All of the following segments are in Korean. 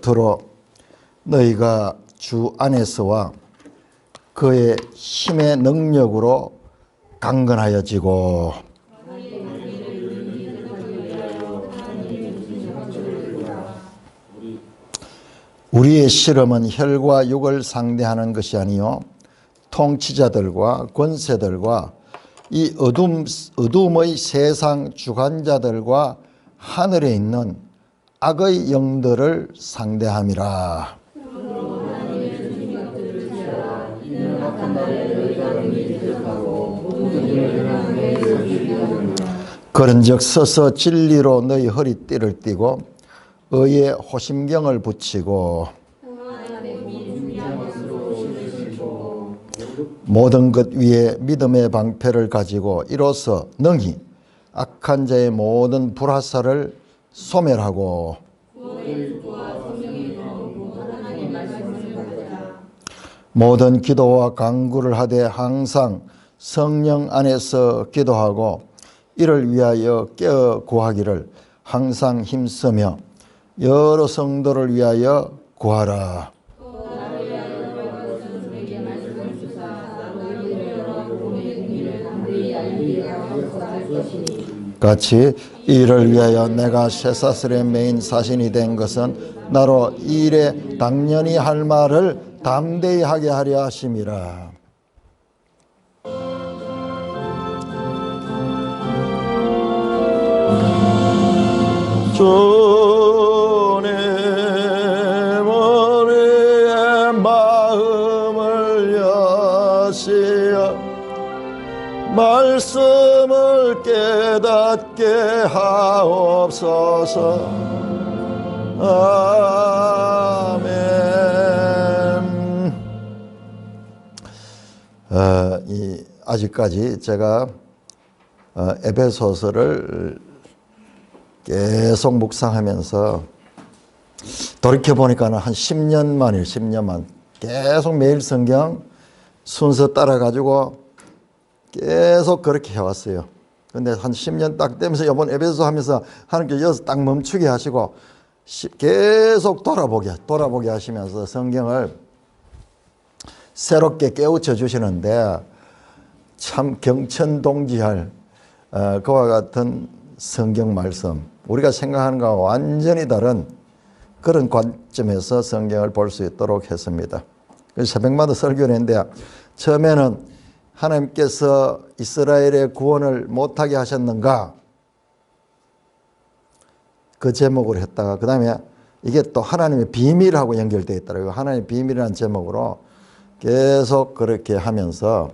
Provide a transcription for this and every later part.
겉으로 너희가 주 안에서와 그의 힘의 능력으로 강건하여지고 우리의 실험은 혈과 육을 상대하는 것이 아니요 통치자들과 권세들과 이 어둠의 세상 주관자들과 하늘에 있는 악의 영들을 상대함이라. 그런즉 서서 진리로 너희 허리띠를 띠고 의의 호심경을 붙이고 모든 것 위에 믿음의 방패를 가지고 이로써 능히 악한 자의 모든 불화살을 소멸하고 모든 기도와 간구를 하되 항상 성령 안에서 기도하고 이를 위하여 깨어 구하기를 항상 힘쓰며 여러 성도를 위하여 구하라. 같이 이를 위하여 내가 쇠사슬의 메인 사신이 된 것은 나로 이 일에 당연히 할 말을 담대히 하게 하려 하심이라. 주님 우리의 마음을 여시어 말씀을 깨닫게 하옵소서. 아멘. 아직까지 제가 에베소서를 계속 묵상하면서 돌이켜보니까 한 10년 만이에요. 10년 만. 계속 매일 성경 순서 따라가지고 계속 그렇게 해왔어요. 근데 한 10년 딱 되면서 이번 에베소 하면서 하나님께서 여기서 딱 멈추게 하시고 계속 돌아보게 하시면서 성경을 새롭게 깨우쳐 주시는데 참 경천동지할 그와 같은 성경 말씀, 우리가 생각하는 것과 완전히 다른 그런 관점에서 성경을 볼 수 있도록 했습니다. 새벽마다 설교를 했는데 처음에는 하나님께서 이스라엘의 구원을 못하게 하셨는가? 그 제목으로 했다가 그 다음에 이게 또 하나님의 비밀하고 연결되어 있더라고요. 하나님의 비밀이라는 제목으로 계속 그렇게 하면서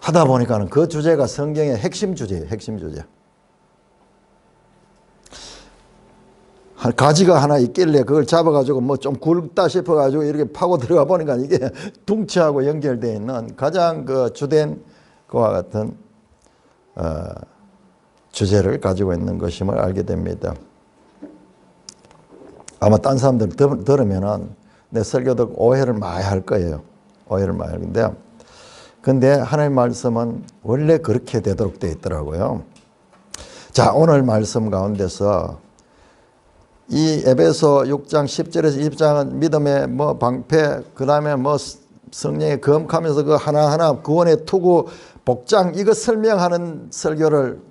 하다 보니까는 그 주제가 성경의 핵심 주제예요. 핵심 주제. 가지가 하나 있길래 그걸 잡아가지고 뭐 좀 굵다 싶어가지고 이렇게 파고 들어가 보니까 이게 둥치하고 연결되어 있는 가장 그 주된 그와 같은 주제를 가지고 있는 것임을 알게 됩니다. 아마 딴 사람들 들으면은 내 설교 듣고 오해를 많이 할 거예요. 오해를 많이 할 건데, 근데 하나님의 말씀은 원래 그렇게 되도록 되어 있더라고요. 자, 오늘 말씀 가운데서 이 에베소 6장 10절에서 20장은 믿음의 뭐 방패, 그 다음에 뭐 성령의 검하면서 그 하나하나 구원의 투구, 복장, 이거 설명하는 설교를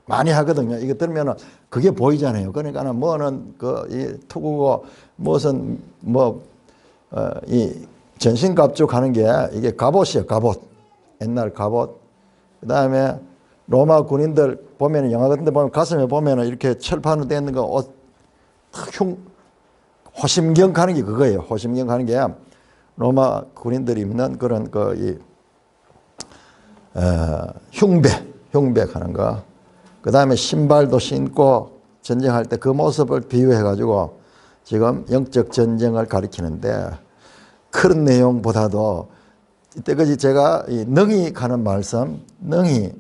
많이 하거든요. 이거 들으면은 그게 보이잖아요. 그러니까 뭐는 이 투구고 무슨 이 전신갑죽 하는 게 이게 갑옷이에요. 갑옷. 옛날 갑옷. 그 다음에 로마 군인들 보면 영화 같은 데 보면 가슴에 보면 이렇게 철판으로 되어 있는 거 옷, 호심경 가는 게 그거예요. 호심경 가는 게 로마 군인들이 입는 그런 흉배 하는 거. 그 다음에 신발도 신고 전쟁할 때 그 모습을 비유해 가지고 지금 영적 전쟁을 가리키는데, 그런 내용보다도 이때까지 제가 능히 가는 말씀, 능히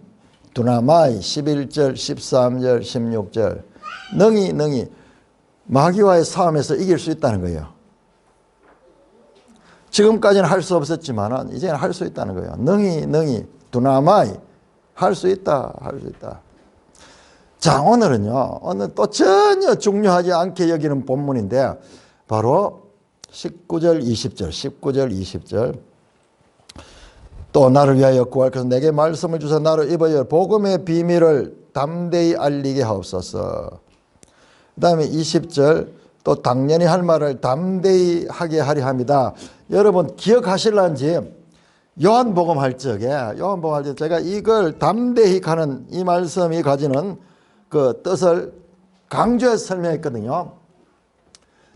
두나마이 11절, 13절, 16절 능히 마귀와의 싸움에서 이길 수 있다는 거예요. 지금까지는 할 수 없었지만 이제는 할 수 있다는 거예요. 능히 두나마이 할 수 있다. 자, 오늘은요, 오늘 또 전혀 중요하지 않게 여기는 본문인데 바로 19절 20절 19절 20절 또 나를 위하여 구할 것은 내게 말씀을 주사 나를 입어여 복음의 비밀을 담대히 알리게 하옵소서. 그 다음에 20절 또 당연히 할 말을 담대히 하게 하려 합니다. 여러분 기억하실런지 요한복음 할 적에 제가 이걸 담대히 가는 이 말씀이 가지는 그 뜻을 강조해서 설명했거든요.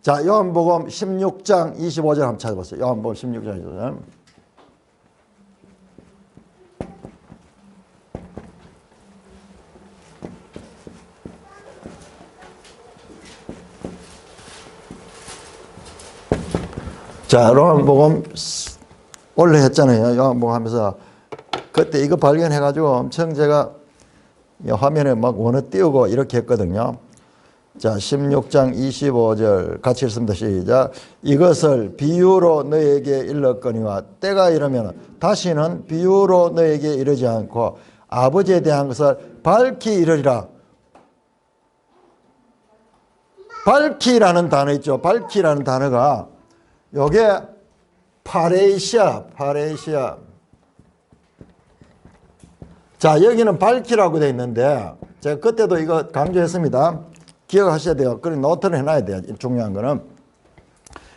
자, 요한복음 16장 25절 한번 찾아보세요. 요한복음 16장 25절. 자, 요한복음 원래 했잖아요. 요한복음 하면서 그때 이거 발견해가지고 엄청 제가 화면에 막 원어 띄우고 이렇게 했거든요. 자, 16장 25절 같이 읽습니다. 시작. 이것을 비유로 너에게 일렀거니와 때가 이르면 다시는 비유로 너에게 이르지 않고 아버지에 대한 것을 밝히 이르리라. 밝히라는 단어 있죠. 밝히라는 단어가 요게 파레이시아. 자, 여기는 밝히라고 되어 있는데 제가 그때도 이거 강조했습니다. 기억하셔야 돼요. 그리고 노트를 해놔야 돼요. 중요한 거는.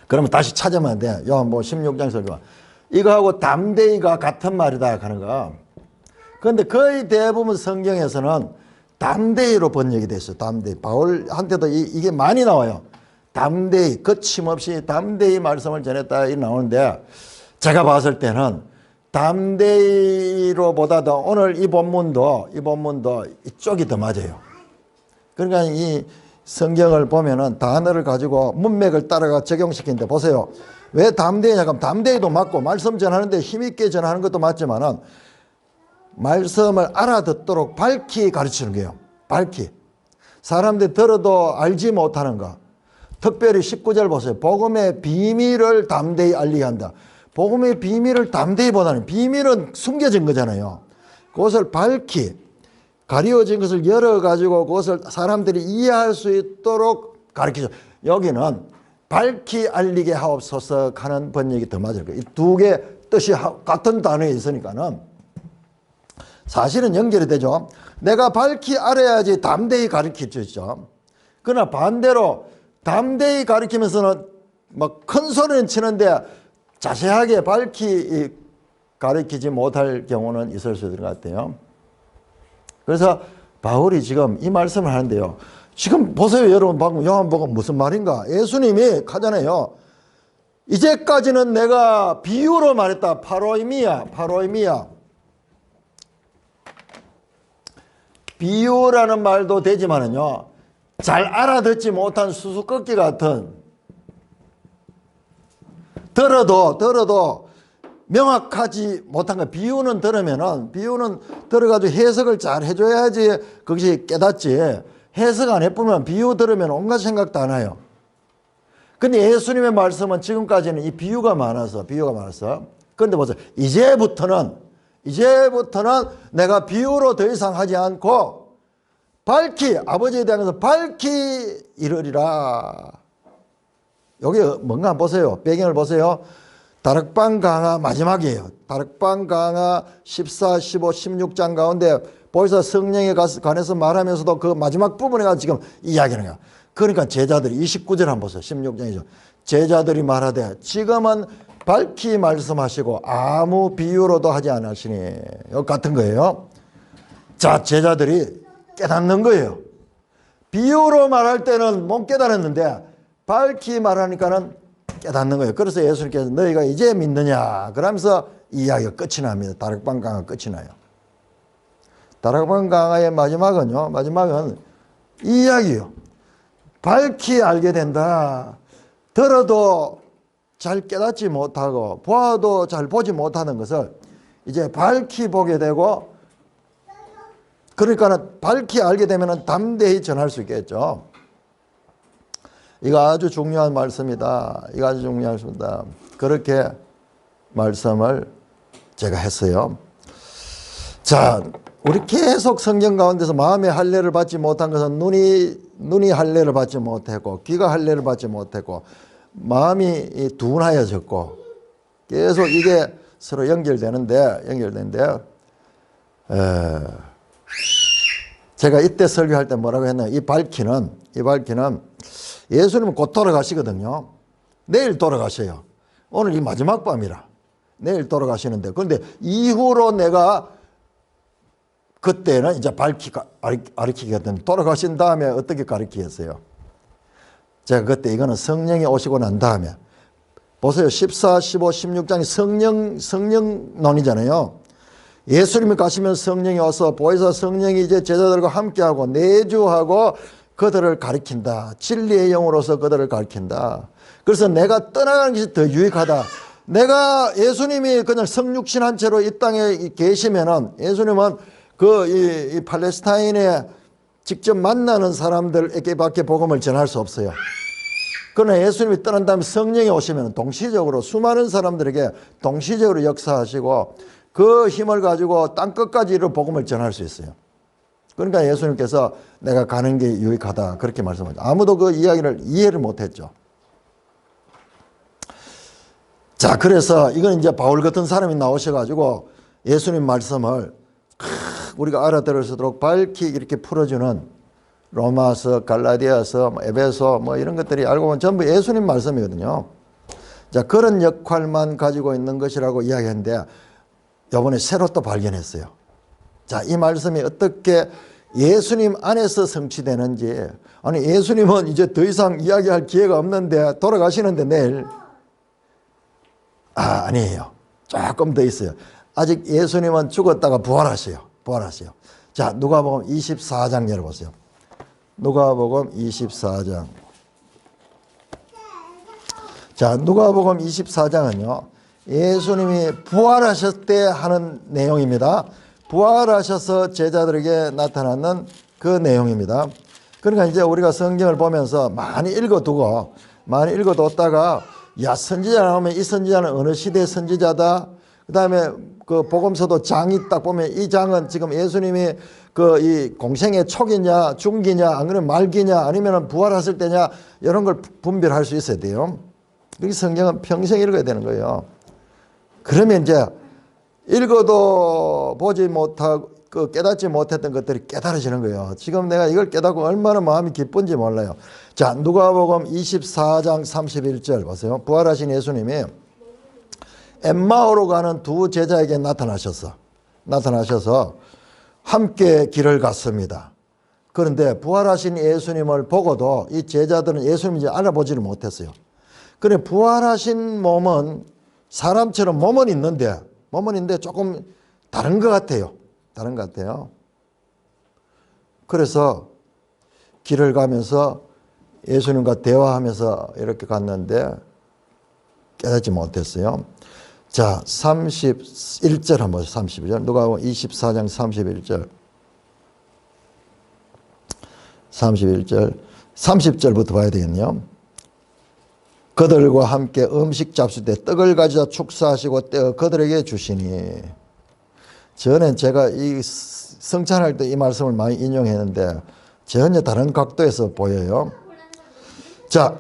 그러면 다시 찾으면 돼. 요한복음 16장에서 이거하고 담대히가 같은 말이다 하는 거. 그런데 거의 대부분 성경에서는 담대히로 번역이 됐어요. 담대히. 바울한테도 이게 많이 나와요. 담대히, 거침없이 담대히 말씀을 전했다 이 나오는데 제가 봤을 때는 담대히로보다도 오늘 이 본문도 이쪽이 더 맞아요. 그러니까 이 성경을 보면은 단어를 가지고 문맥을 따라가 적용시키는데 보세요. 왜 담대히냐? 그럼 담대히도 맞고 말씀 전하는데 힘있게 전하는 것도 맞지만은 말씀을 알아듣도록 밝히 가르치는 거예요. 밝히. 사람들이 들어도 알지 못하는 거. 특별히 19절 보세요. 복음의 비밀을 담대히 알리게 한다. 복음의 비밀을 담대히보다는 비밀은 숨겨진 거잖아요. 그것을 밝히 가려진 것을 열어가지고 그것을 사람들이 이해할 수 있도록 가르치죠. 여기는 밝히 알리게 하옵소서 하는 번역이 더 맞을 거예요. 이 두 개 뜻이 같은 단어에 있으니까는 사실은 연결이 되죠. 내가 밝히 알아야지 담대히 가르칠 수 있죠. 그러나 반대로 담대히 가르치면서는 막 큰 소리는 치는데 자세하게 밝히 가르치지 못할 경우는 있을 수 있을 것 같아요. 그래서 바울이 지금 이 말씀을 하는데요. 지금 보세요. 여러분 방금 요한복음 무슨 말인가. 예수님이 하잖아요. 이제까지는 내가 비유로 말했다. 파로이미야. 비유라는 말도 되지만은요. 잘 알아듣지 못한 수수께끼 같은 들어도 명확하지 못한 거. 비유는 들어가지고 해석을 잘 해줘야지 그것이 깨닫지. 해석 안 해보면 비유 들으면 온갖 생각 다 나요. 근데 예수님의 말씀은 지금까지는 이 비유가 많아서. 그런데 보세요. 이제부터는 내가 비유로 더 이상 하지 않고 밝히 아버지에 대한 것을 밝히 이르리라. 여기 뭔가 한번 보세요. 배경을 보세요. 다락방 강화 마지막이에요. 다락방 강화 14, 15, 16장 가운데 벌써 성령에 관해서 말하면서도 그 마지막 부분에 가서 지금 이야기하는 거야. 그러니까 제자들이 29절 한번 보세요. 16장이죠. 제자들이 말하되 지금은 밝히 말씀하시고 아무 비유로도 하지 않으시니. 이거 같은 거예요. 자, 제자들이 깨닫는 거예요. 비유로 말할 때는 못 깨달았는데 밝히 말하니까는 깨닫는 거예요. 그래서 예수님께서 너희가 이제 믿느냐 그러면서 이야기가 끝이 납니다. 다락방 강화 끝이 나요. 다락방 강화의 마지막은 이 이야기예요. 밝히 알게 된다. 들어도 잘 깨닫지 못하고 보아도 잘 보지 못하는 것을 이제 밝히 보게 되고, 그러니까 밝히 알게 되면 담대히 전할 수 있겠죠. 이거 아주 중요한 말씀이다. 그렇게 말씀을 제가 했어요. 자, 우리 계속 성경 가운데서 마음의 할례를 받지 못한 것은 눈이 할례를 받지 못했고, 귀가 할례를 받지 못했고, 마음이 둔하여졌고 계속 이게 서로 연결되는데 제가 이때 설교할 때 뭐라고 했나요? 이 밝기는 예수님은 곧 돌아가시거든요. 내일 돌아가셔요. 오늘 이 마지막 밤이라 내일 돌아가시는데, 그런데 이후로 내가 그때는 이제 가르치거든. 돌아가신 다음에 어떻게 가르치겠어요? 제가 그때 이거는 성령이 오시고 난 다음에 보세요. 14, 15, 16장이 성령론이잖아요. 예수님이 가시면 성령이 와서 보혜사 성령이 이제 제자들과 함께하고 내주하고 그들을 가르친다. 진리의 영으로서 그들을 가르친다. 그래서 내가 떠나가는 것이 더 유익하다. 내가 예수님이 그냥 성육신 한 채로 이 땅에 계시면은 예수님은 이 팔레스타인에 직접 만나는 사람들에게밖에 복음을 전할 수 없어요. 그러나 예수님이 떠난 다음에 성령이 오시면 동시적으로 수많은 사람들에게 동시적으로 역사하시고 그 힘을 가지고 땅끝까지 이르러 복음을 전할 수 있어요. 그러니까 예수님께서 내가 가는 게 유익하다 그렇게 말씀하죠. 아무도 그 이야기를 이해를 못했죠. 자, 그래서 이건 이제 바울 같은 사람이 나오셔가지고 예수님 말씀을 우리가 알아들을 수 있도록 밝히 이렇게 풀어주는 로마서, 갈라디아서, 에베소 이런 것들이 알고 보면 전부 예수님 말씀이거든요. 자, 그런 역할만 가지고 있는 것이라고 이야기했는데 이번에 새로 또 발견했어요. 자, 이 말씀이 어떻게 예수님 안에서 성취되는지. 아니, 예수님은 이제 더 이상 이야기할 기회가 없는데 돌아가시는데 내일. 아니에요. 조금 더 있어요. 아직 예수님은 죽었다가 부활하세요. 자, 누가복음 24장 열어보세요. 누가복음 24장. 자, 누가복음 24장은요. 예수님이 부활하셨을 때 하는 내용입니다. 부활하셔서 제자들에게 나타나는 그 내용입니다. 그러니까 이제 우리가 성경을 보면서 많이 읽어뒀다가 야, 선지자 나오면 이 선지자는 어느 시대의 선지자다. 그 다음에 그 복음서도 장이 딱 보면 이 장은 지금 예수님이 이 공생의 초기냐, 중기냐, 안 그러면 말기냐, 아니면 부활했을 때냐, 이런 걸 분별할 수 있어야 돼요. 이 성경은 평생 읽어야 되는 거예요. 그러면 이제 읽어도 보지 못하고 깨닫지 못했던 것들이 깨달아지는 거예요. 지금 내가 이걸 깨닫고 얼마나 마음이 기쁜지 몰라요. 자, 누가복음 24장 31절 보세요. 부활하신 예수님이 엠마오로 가는 두 제자에게 나타나셔서 함께 길을 갔습니다. 그런데 부활하신 예수님을 보고도 이 제자들은 예수님을 이제 알아보지를 못했어요. 그래, 부활하신 몸은 사람처럼 몸은 있는데 조금 다른 것 같아요. 그래서 길을 가면서 예수님과 대화하면서 이렇게 갔는데 깨닫지 못했어요. 자, 31절 한번 보세요. 31절. 누가복음 24장 31절. 30절부터 봐야 되겠네요. 그들과 함께 음식 잡수 때 떡을 가져다 축사하시고 떼어 그들에게 주시니. 저는 제가 이 성찬할 때 이 말씀을 많이 인용했는데 전혀 다른 각도에서 보여요. 자,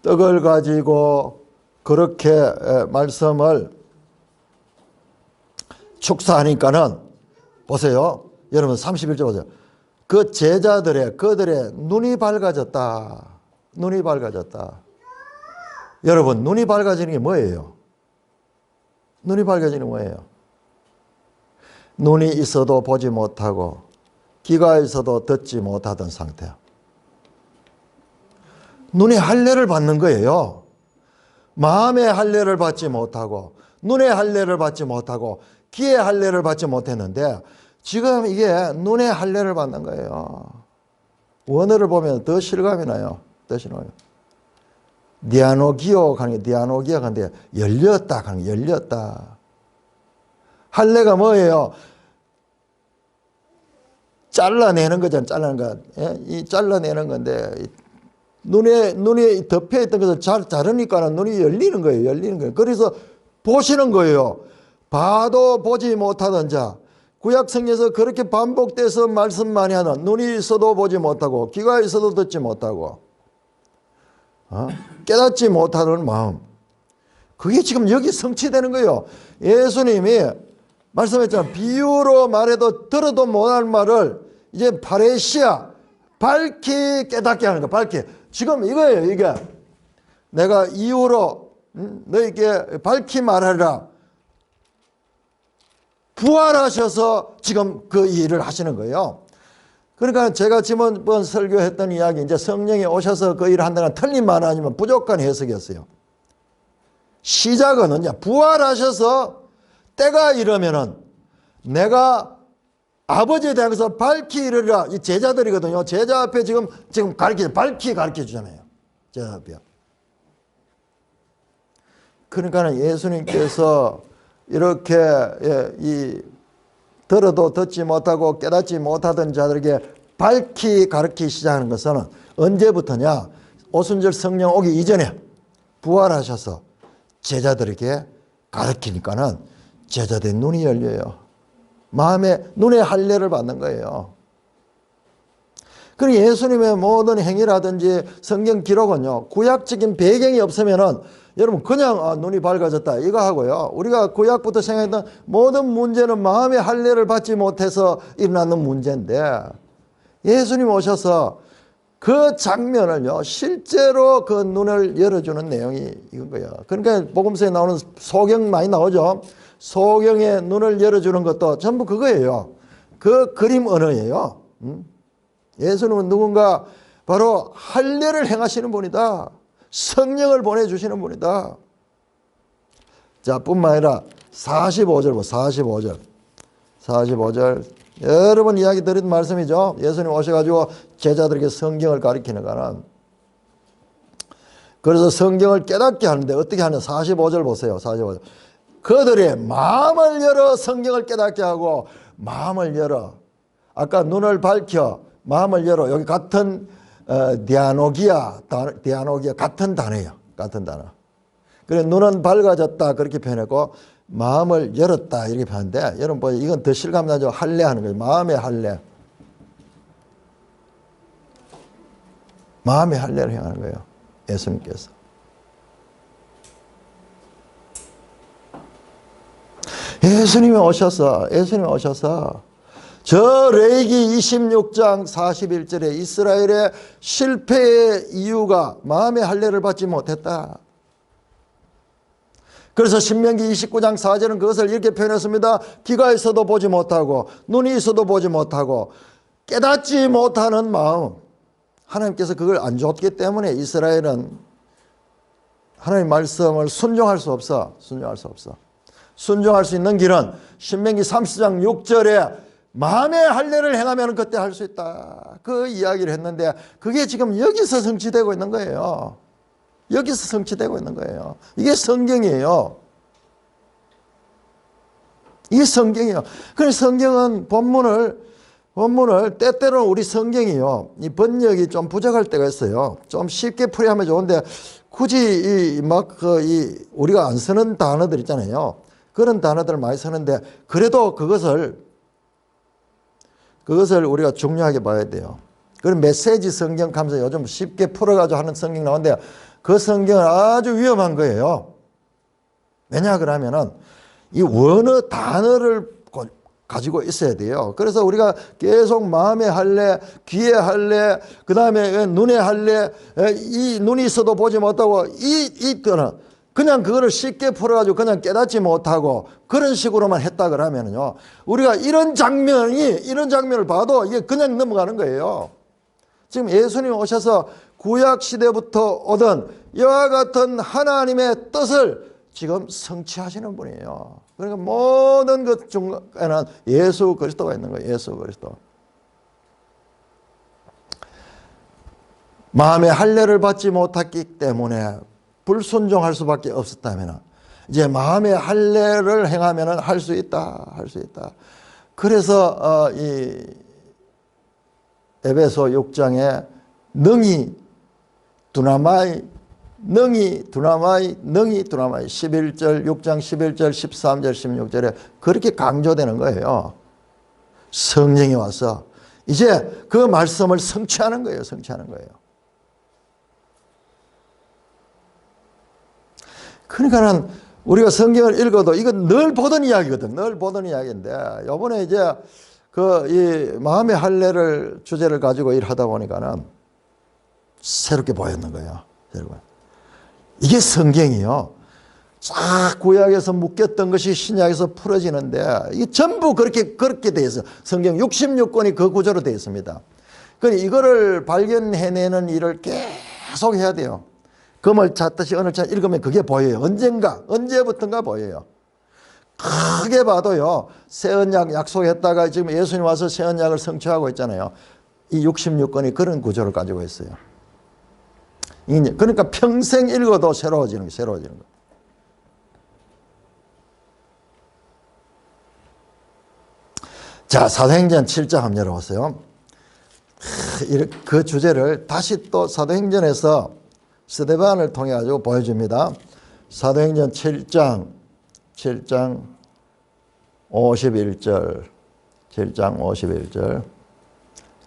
떡을 가지고 그렇게 말씀을 축사하니까는 보세요. 여러분 31절 보세요. 그 그들의 눈이 밝아졌다. 여러분, 눈이 밝아지는 게 뭐예요? 눈이 있어도 보지 못하고 귀가 있어도 듣지 못하던 상태. 눈의 할례를 받는 거예요. 마음의 할례를 받지 못하고 눈의 할례를 받지 못하고 귀의 할례를 받지 못했는데 지금 이게 눈의 할례를 받는 거예요. 원어를 보면 더 실감이 나요. 디아노기오가 하는데 열렸다. 할례가 뭐예요? 잘라내는 거잖아요. 잘라내는 건데 눈에 덮여있던 것을 자르니까 눈이 열리는 거예요. 그래서 보시는 거예요. 봐도 보지 못하던 자. 구약 성경에서 그렇게 반복돼서 말씀 많이 하는 눈이 있어도 보지 못하고 귀가 있어도 듣지 못하고 깨닫지 못하는 마음. 그게 지금 여기 성취되는 거예요. 예수님이 말씀했잖아요. 비유로 말해도 들어도 못할 말을 이제 파레시아, 밝히 깨닫게 하는 거. 밝히. 지금 이거예요. 이게 내가 이후로 너에게 밝히 말하리라. 부활하셔서 지금 그 일을 하시는 거예요. 그러니까 제가 지난번 설교했던 이야기, 이제 성령이 오셔서 그 일을 한다는 틀린 말 아니면 부족한 해석이었어요. 시작은 언제? 부활하셔서 때가 이르면은 내가 아버지에 대해서 밝히 이르리라. 이 제자들이거든요. 제자 앞에 지금 밝히 가르쳐 주잖아요. 제자 앞에. 그러니까 예수님께서 이렇게 들어도 듣지 못하고 깨닫지 못하던 자들에게 밝히 가르치기 시작하는 것은 언제부터냐? 오순절 성령 오기 이전에 부활하셔서 제자들에게 가르치니까는 제자들의 눈이 열려요. 눈의 할례를 받는 거예요. 그리고 예수님의 모든 행위라든지 성경 기록은요, 구약적인 배경이 없으면은 여러분 그냥 눈이 밝아졌다 이거 하고요. 우리가 구약부터 생각했던 모든 문제는 마음의 할례를 받지 못해서 일어나는 문제인데 예수님 오셔서 그 장면을요, 실제로 그 눈을 열어주는 내용이 이건 거예요. 그러니까 복음서에 나오는 소경 많이 나오죠. 소경의 눈을 열어주는 것도 전부 그거예요. 그 그림 언어예요. 예수님은 누군가 바로 할례를 행하시는 분이다. 성령을 보내주시는 분이다. 자, 뿐만 아니라 45절 45절 여러 번 이야기 드린 말씀이죠. 예수님 오셔가지고 제자들에게 성경을 가르치는 거는, 그래서 성경을 깨닫게 하는데 어떻게 하냐. 45절 보세요. 45절. 그들의 마음을 열어 성경을 깨닫게 하고, 마음을 열어. 아까 눈을 밝혀 마음을 열어. 여기 같은 디아노기아 같은 단어예요. 같은 단어. 그래 눈은 밝아졌다 그렇게 표현했고 마음을 열었다 이렇게 표현하는데, 여러분 보세요. 이건 더 실감나죠. 할례하는 거예요. 마음의 할례. 마음의 할례를 행하는 거예요. 예수님께서. 예수님이 오셔서 저 레위기 26장 41절에 이스라엘의 실패의 이유가 마음의 할례를 받지 못했다. 그래서 신명기 29장 4절은 그것을 이렇게 표현했습니다. 귀가 있어도 보지 못하고 눈이 있어도 보지 못하고 깨닫지 못하는 마음. 하나님께서 그걸 안 줬기 때문에 이스라엘은 하나님의 말씀을 순종할 수 없어. 순종할 수 있는 길은 신명기 30장 6절에 마음의 할례를 행하면 그때 할 수 있다. 그 이야기를 했는데 그게 지금 여기서 성취되고 있는 거예요. 여기서 성취되고 있는 거예요. 이게 성경이에요. 이게 성경이에요. 그래서 성경은 본문을 때때로는 우리 성경이요, 이 번역이 좀 부족할 때가 있어요. 좀 쉽게 풀이하면 좋은데 굳이 우리가 안 쓰는 단어들 있잖아요. 그런 단어들을 많이 쓰는데 그래도 그것을 우리가 중요하게 봐야 돼요. 그런 메시지 성경 하면서 요즘 쉽게 풀어가지고 하는 성경 나오는데 그 성경은 아주 위험한 거예요. 왜냐 그러면은 이 원어 단어를 가지고 있어야 돼요. 그래서 우리가 계속 마음의 할례, 귀의 할례, 그 다음에 눈의 할례, 이 눈이 있어도 보지 못하고 이거는 그냥 그거를 쉽게 풀어가지고 그냥 깨닫지 못하고 그런 식으로만 했다 그러면요, 우리가 이런 장면을 봐도 이게 그냥 넘어가는 거예요. 지금 예수님 오셔서 구약 시대부터 오던 이와 같은 하나님의 뜻을 지금 성취하시는 분이에요. 그러니까 모든 것 중에는 예수 그리스도가 있는 거예요. 예수 그리스도. 마음의 할례를 받지 못했기 때문에 불순종할 수밖에 없었다면 이제 마음의 할례를 행하면 할 수 있다. 그래서 이 에베소 6장에 능히 두나마이 11절 6장 11절 13절 16절에 그렇게 강조되는 거예요. 성령이 와서 이제 그 말씀을 성취하는 거예요. 그러니까는 우리가 성경을 읽어도 이건 늘 보던 이야기거든. 늘 보던 이야기인데 요번에 이제 이 마음의 할례를 주제를 가지고 일하다 보니까는 새롭게 보였는 거예요. 이게 성경이요. 쫙 구약에서 묶였던 것이 신약에서 풀어지는데 이게 전부 그렇게 되어 있어요. 성경 66권이 그 구조로 되어 있습니다. 그러니까 이거를 발견해내는 일을 계속 해야 돼요. 금을 찾듯이 은을 찾 읽으면 그게 보여요. 언제부턴가 보여요. 크게 봐도요. 새 언약 약속했다가 지금 예수님 와서 새 언약을 성취하고 있잖아요. 이 66권이 그런 구조를 가지고 있어요. 그러니까 평생 읽어도 새로워지는 거예요. 자, 사도행전 7장 한번 열어보세요. 그 주제를 다시 또 사도행전에서 스데반을 통해 가지고 보여줍니다. 사도행전 7장 51절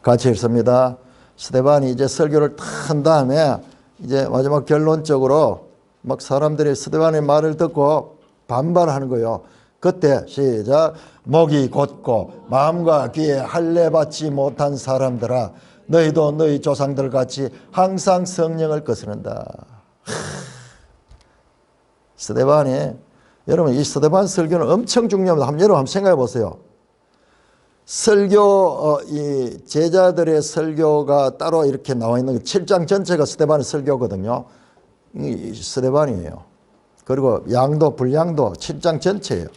같이 읽습니다. 스데반이 이제 설교를 다 한 다음에 이제 마지막 결론적으로 막 사람들이 스데반의 말을 듣고 반발하는 거예요. 그때 시작. 목이 곧고 마음과 귀에 할례 받지 못한 사람들아, 너희도 너희 조상들 같이 항상 성령을 거스른다. 스데반이, 여러분 이 스데반 설교는 엄청 중요합니다. 여러분 한번 생각해 보세요. 설교, 이 제자들의 설교가 따로 이렇게 나와 있는 7장 전체가 스데반의 설교거든요. 이 스데반이에요. 그리고 양도 분량도 7장 전체예요.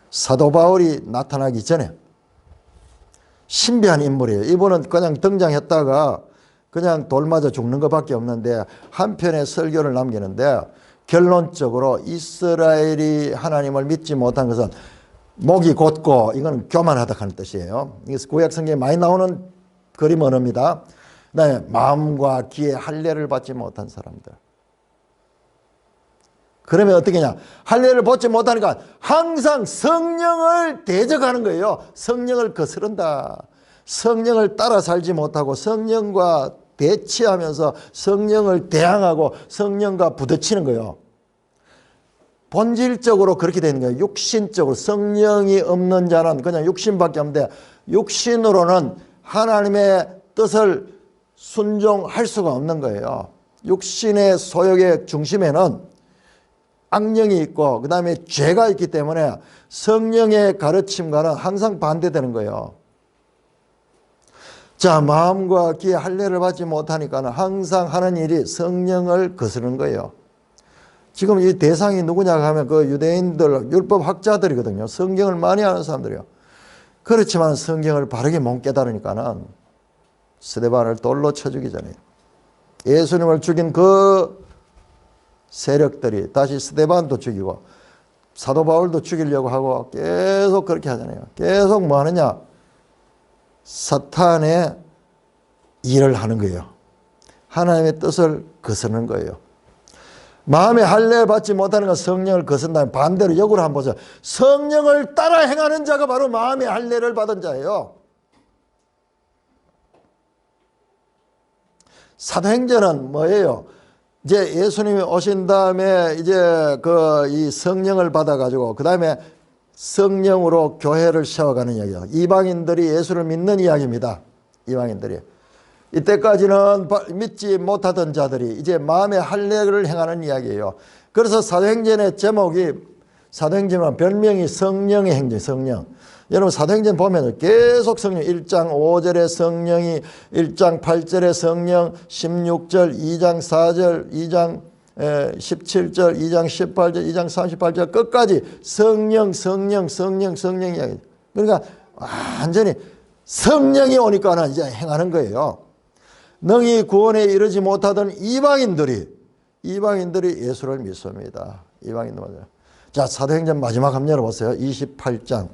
사도 바울이 나타나기 전에 신비한 인물이에요. 이분은 그냥 등장했다가 그냥 돌 맞아 죽는 것밖에 없는데 한편의 설교를 남기는데 결론적으로 이스라엘이 하나님을 믿지 못한 것은 목이 곧고 이건 교만하다 하는 뜻이에요. 그래서 구약 성경에 많이 나오는 그림 언어입니다. 그다음에 마음과 귀에 할례를 받지 못한 사람들. 그러면 어떻게 하냐? 할례를 받지 못하니까 항상 성령을 대적하는 거예요. 성령을 거스른다. 성령을 따라 살지 못하고 성령과 대치하면서 성령을 대항하고 성령과 부딪히는 거예요. 본질적으로 그렇게 되는 거예요. 육신적으로 성령이 없는 자는 그냥 육신밖에 없는데 육신으로는 하나님의 뜻을 순종할 수가 없는 거예요. 육신의 소욕의 중심에는 악령이 있고 그 다음에 죄가 있기 때문에 성령의 가르침과는 항상 반대되는 거예요. 자, 마음과 귀에 할례를 받지 못하니까 항상 하는 일이 성령을 거스르는 거예요. 지금 이 대상이 누구냐 하면 그 유대인들, 율법 학자들이거든요. 성경을 많이 아는 사람들이요. 그렇지만 성경을 바르게 못 깨달으니까는 스데반을 돌로 쳐 죽이기 전에 예수님을 죽인 그 세력들이 다시 스데반도 죽이고 사도 바울도 죽이려고 하고 계속 그렇게 하잖아요. 계속 뭐 하느냐? 사탄의 일을 하는 거예요. 하나님의 뜻을 거스르는 거예요. 마음에 할례 받지 못하는 건 성령을 거스른다면 반대로 역으로 한번 보세요. 성령을 따라 행하는 자가 바로 마음의 할례를 받은 자예요. 사도행전은 뭐예요? 이제 예수님이 오신 다음에 이제 이 성령을 받아가지고 그 다음에 성령으로 교회를 세워가는 이야기예요. 이방인들이 예수를 믿는 이야기입니다. 이방인들이. 이때까지는 믿지 못하던 자들이 이제 마음의 할례를 행하는 이야기예요. 그래서 사도행전의 제목이 사도행전은 별명이 성령의 행전, 성령. 여러분 사도행전 보면 계속 성령 1장 5절에 성령이 1장 8절에 성령 16절 2장 4절 2장 17절 2장 18절 2장 38절 끝까지 성령 이야기. 그러니까 완전히 성령이 오니까는 이제 행하는 거예요. 능히 구원에 이르지 못하던 이방인들이 예수를 믿습니다. 이방인들. 자, 사도행전 마지막 한번 열어보세요. 28장.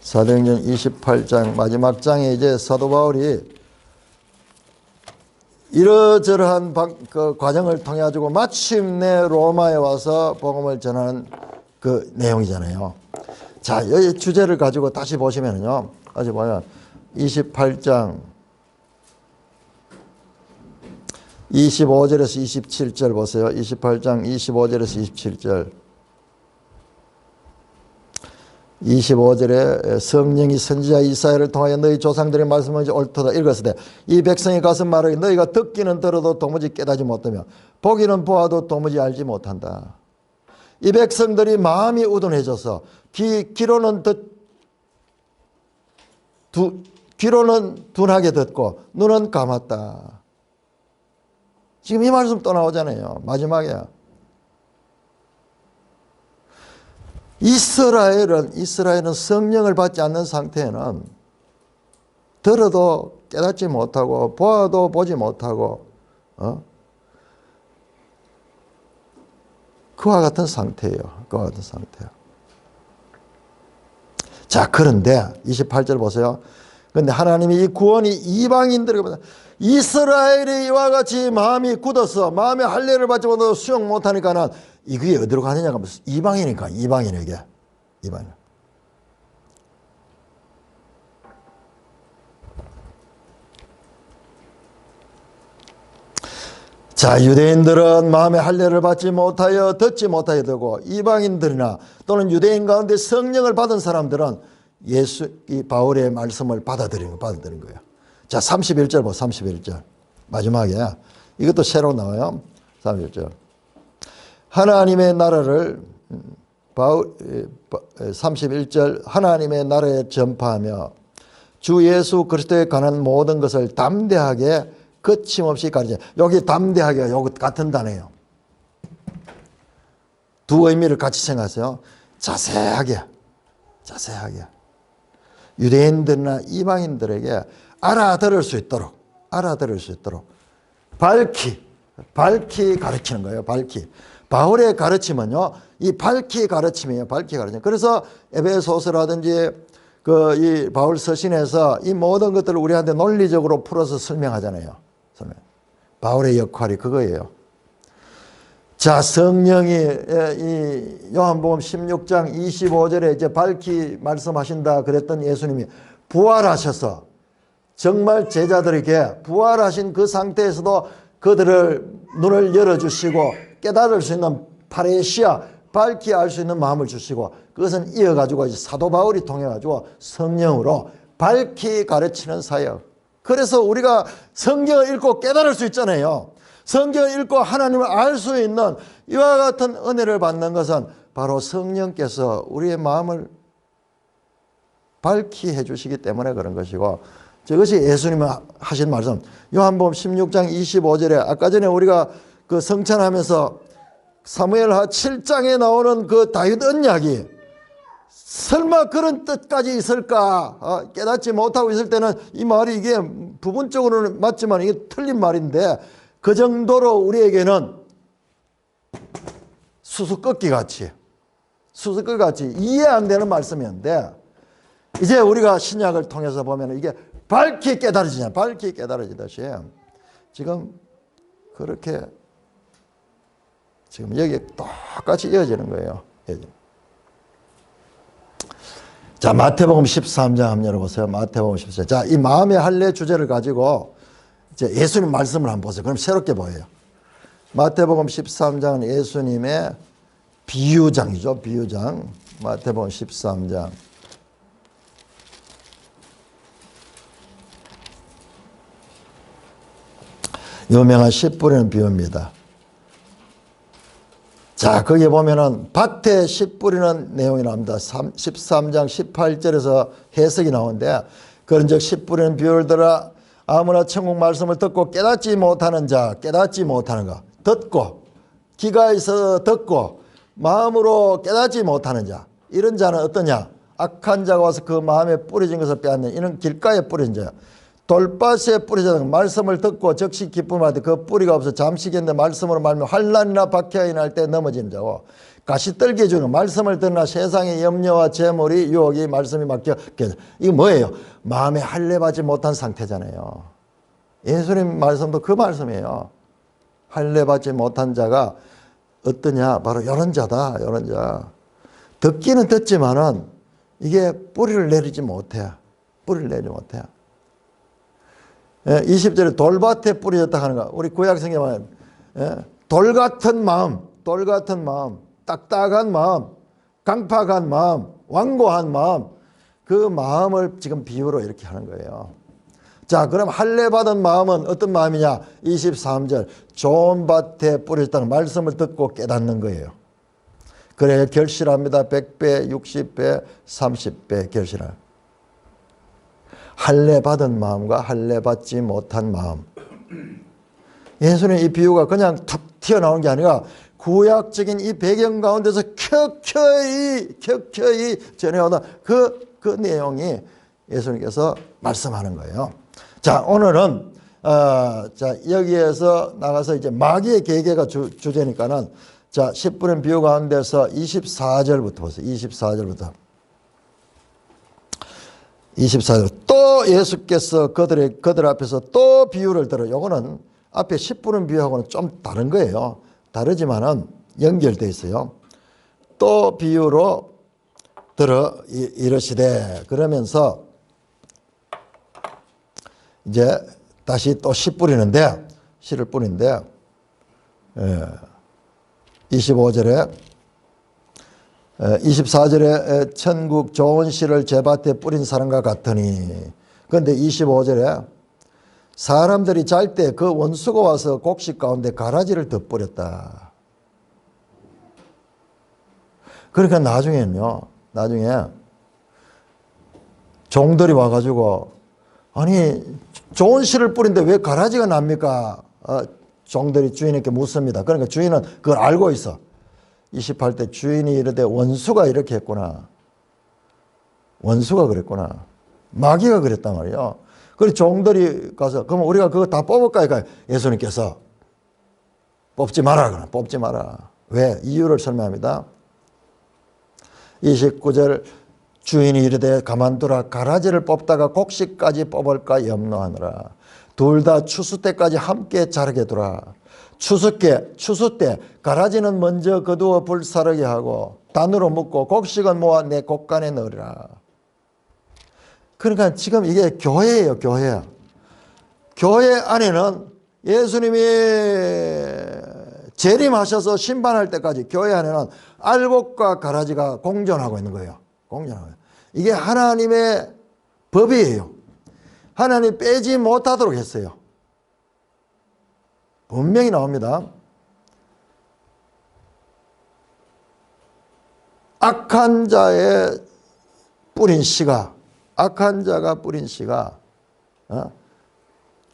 사도행전 28장 마지막 장에 이제 사도 바울이 이러저러한 그 과정을 통해 가지고 마침내 로마에 와서 복음을 전하는 그 내용이잖아요. 자, 이 주제를 가지고 다시 보시면요. 다시 보면 28장 25절에서 27절 보세요. 28장 25절에서 27절. 25절에 성령이 선지자 이사야를 통하여 너희 조상들의 말씀을 옳도다 읽었을 때 이 백성이 가서 말하기 너희가 듣기는 들어도 도무지 깨닫지 못하며 보기는 보아도 도무지 알지 못한다. 이 백성들이 마음이 우둔해져서 귀로는 둔하게 듣고 눈은 감았다. 지금 이 말씀 또 나오잖아요. 마지막에 이스라엘은 성령을 받지 않는 상태에는 들어도 깨닫지 못하고 보아도 보지 못하고 그와 같은 상태예요. 그와 같은 상태예요. 자, 그런데 28절 보세요. 그런데 하나님이 이 구원이 이방인들에게 이스라엘이 이와 같이 마음이 굳어서 마음의 할례를 받지 못하고 수용 못하니까는 이게 어디로 가느냐가 이방이니까 이방인에게 이방인. 자, 유대인들은 마음의 할례를 받지 못하여 듣지 못하게 되고 이방인들이나 또는 유대인 가운데 성령을 받은 사람들은 이 바울의 말씀을 받아들인 거예요. 자, 31절 보 31절. 마지막에 이것도 새로 나와요. 31절. 하나님의 나라를 31절 하나님의 나라에 전파하며 주 예수 그리스도에 관한 모든 것을 담대하게 거침없이 가르쳐. 여기 담대하게 여기 같은 단어예요. 두 의미를 같이 생각하세요. 자세하게 유대인들이나 이방인들에게 알아들을 수 있도록 밝히 가르치는 거예요. 밝히. 바울의 가르침은요, 이 밝히 가르침이에요. 밝히 가르침. 그래서 에베소서라든지 이 바울 서신에서 이 모든 것들을 우리한테 논리적으로 풀어서 설명하잖아요. 바울의 역할이 그거예요. 자, 성령이 이 요한복음 16장 25절에 이제 밝히 말씀하신다 그랬던 예수님이 부활하셔서 정말 제자들에게 부활하신 그 상태에서도 그들을 눈을 열어주시고 깨달을 수 있는 파레시아, 밝히 알 수 있는 마음을 주시고 그것은 이어가지고 이제 사도 바울이 통해가지고 성령으로 밝히 가르치는 사역. 그래서 우리가 성경을 읽고 깨달을 수 있잖아요. 성경을 읽고 하나님을 알 수 있는 이와 같은 은혜를 받는 것은 바로 성령께서 우리의 마음을 밝히 해주시기 때문에 그런 것이고 저것이 예수님이 하신 말씀. 요한복음 16장 25절에 아까 전에 우리가 그 성찬하면서 사무엘하 7장에 나오는 그 다윗 언약이 설마 그런 뜻까지 있을까? 깨닫지 못하고 있을 때는 이 말이 이게 부분적으로는 맞지만 이게 틀린 말인데 그 정도로 우리에게는 수수께끼 같이 이해 안 되는 말씀이었는데 이제 우리가 신약을 통해서 보면 이게 밝히 깨달아지잖아요. 밝히 깨달아지듯이 지금 그렇게 지금 여기 똑같이 이어지는 거예요. 자, 마태복음 13장 한번 열어보세요. 마태복음 13장. 자, 이 마음의 할례 주제를 가지고 이제 예수님 말씀을 한번 보세요. 그럼 새롭게 보여요. 마태복음 13장은 예수님의 비유장이죠. 비유장. 마태복음 13장. 유명한 씨 뿌리는 비유입니다. 자, 거기에 보면은 밭에 씨 뿌리는 내용이 나옵니다. 13장 18절에서 해석이 나오는데 그런즉 씨 뿌리는 비유를 들어 아무나 천국 말씀을 듣고 깨닫지 못하는 자, 깨닫지 못하는 거, 듣고 귀가 있어서 듣고 마음으로 깨닫지 못하는 자, 이런 자는 어떠냐? 악한 자가 와서 그 마음에 뿌려진 것을 빼앗는 이는 길가에 뿌린 자야. 돌밭에 뿌려진 말씀을 듣고 즉시 기쁨을 하되 그 뿌리가 없어 잠시 겠는데 말씀으로 말하면 환난이나 박해가 날 때 넘어지는 자고 가시떨기에 주는 말씀을 듣나 세상의 염려와 재물이 유혹이 말씀이 막혀. 이거 뭐예요? 마음에 할례받지 못한 상태잖아요. 예수님 말씀도 그 말씀이에요. 할례받지 못한 자가 어떠냐? 바로 이런 자다. 이런 자. 듣기는 듣지만은 이게 뿌리를 내리지 못해. 뿌리를 내리지 못해. 20절에 돌밭에 뿌려졌다 하는 거. 우리 구약 성경에 돌 같은 마음, 딱딱한 마음, 강팍한 마음, 완고한 마음, 그 마음을 지금 비유로 이렇게 하는 거예요. 자, 그럼 할례 받은 마음은 어떤 마음이냐? 23절 좋은 밭에 뿌려졌다는 말씀을 듣고 깨닫는 거예요. 그래 결실합니다. 100배, 60배, 30배 결실할. 할례 받은 마음과 할례 받지 못한 마음. 예수님 이 비유가 그냥 툭 튀어나온 게 아니라 구약적인 이 배경 가운데서 켜켜이 전해오던 그 내용이 예수님께서 말씀하는 거예요. 자, 오늘은 자 여기에서 나가서 이제 마귀의 계계가 주제니까는 자 10분의 비유 가운데서 24절부터 보세요. 24절 또 예수께서 그들 앞에서 또 비유를 들어. 요거는 앞에 10분의 비유하고는 좀 다른 거예요. 다르지만은 연결되어 있어요. 또 비유로 들어 이르시되. 그러면서 이제 다시 또 씨 뿌리는데, 씨를 뿌리는데 25절에 24절에 천국 좋은 씨를 제 밭에 뿌린 사람과 같으니. 그런데 25절에 사람들이 잘 때 그 원수가 와서 곡식 가운데 가라지를 덧뿌렸다. 그러니까 나중에는요, 나중에 종들이 와가지고 아니 좋은 씨를 뿌린데 왜 가라지가 납니까? 종들이 주인에게 묻습니다. 그러니까 주인은 그걸 알고 있어. 28대 주인이 이르되 원수가 이렇게 했구나. 원수가 그랬구나. 마귀가 그랬단 말이에요. 그래서 종들이 가서 그럼 우리가 그거 다 뽑을까? 그러니까 예수님께서 뽑지 마라. 그러나 뽑지 마라. 왜? 이유를 설명합니다. 29절 주인이 이르되 가만두라. 가라지를 뽑다가 곡식까지 뽑을까 염려하느라. 둘 다 추수 때까지 함께 자라게 두라. 추수 때 가라지는 먼저 거두어 불사르게 하고 단으로 묶고 곡식은 모아 내 곡간에 넣으라. 그러니까 지금 이게 교회예요. 교회 안에는 예수님이 재림하셔서 심판할 때까지 교회 안에는 알곡과 가라지가 공존하고 있는 거예요. 이게 하나님의 법이에요. 하나님이 빼지 못하도록 했어요. 분명히 나옵니다. 악한 자가 뿌린 씨가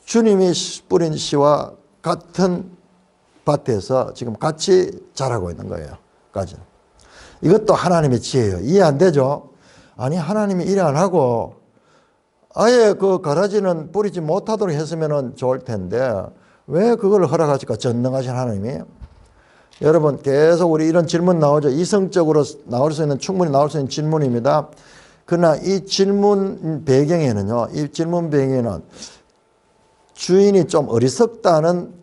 주님이 뿌린 씨와 같은 밭에서 지금 같이 자라고 있는 거예요. 이것도 하나님의 지혜예요. 이해 안 되죠? 아니 하나님이 일을 안 하고 아예 그 가라지는 뿌리지 못하도록 했으면 좋을 텐데 왜 그걸 허락하실까? 전능하신 하나님이. 여러분 계속 우리 이런 질문 나오죠. 이성적으로 충분히 나올 수 있는 질문입니다. 그러나 이 질문 배경에는요. 주인이 좀 어리석다는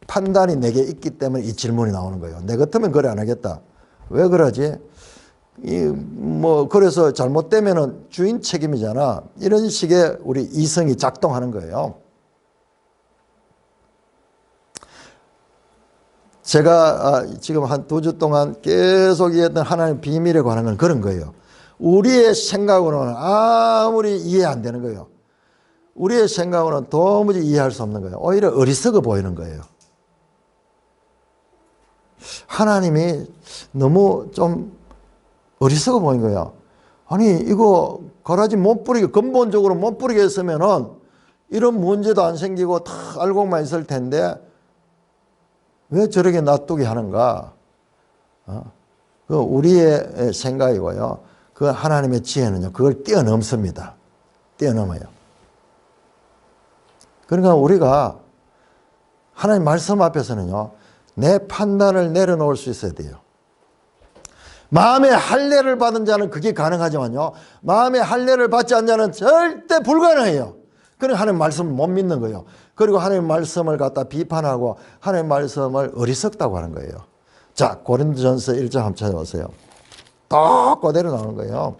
판단이 내게 있기 때문에 이 질문이 나오는 거예요. 내 같으면 그래 안 하겠다. 왜 그러지? 그래서 잘못되면은 주인 책임이잖아. 이런 식의 우리 이성이 작동하는 거예요. 제가 지금 한 2주 동안 계속 이해했던 하나님의 비밀에 관한 건 그런 거예요. 우리의 생각으로는 아무리 이해 안 되는 거예요. 우리의 생각으로는 도무지 이해할 수 없는 거예요. 오히려 어리석어 보이는 거예요. 하나님이 너무 좀 어리석어 보인 거예요. 아니 이거 가라지 못 뿌리게 근본적으로 못 뿌리게 했으면은 이런 문제도 안 생기고 다 알고만 있을 텐데 왜 저렇게 놔두게 하는가? 그 우리의 생각이고요. 그 하나님의 지혜는요. 그걸 뛰어넘습니다. 뛰어넘어요. 그러니까 우리가 하나님 말씀 앞에서는요. 내 판단을 내려놓을 수 있어야 돼요. 마음의 할례를 받은 자는 그게 가능하지만요. 마음의 할례를 받지 않는 자는 절대 불가능해요. 그러니까 하나님 말씀을 못 믿는 거예요. 그리고 하나님 말씀을 갖다 비판하고 하나님 말씀을 어리석다고 하는 거예요. 자, 고린도전서 1장 한번 찾아보세요. 딱 그대로 나오는 거예요.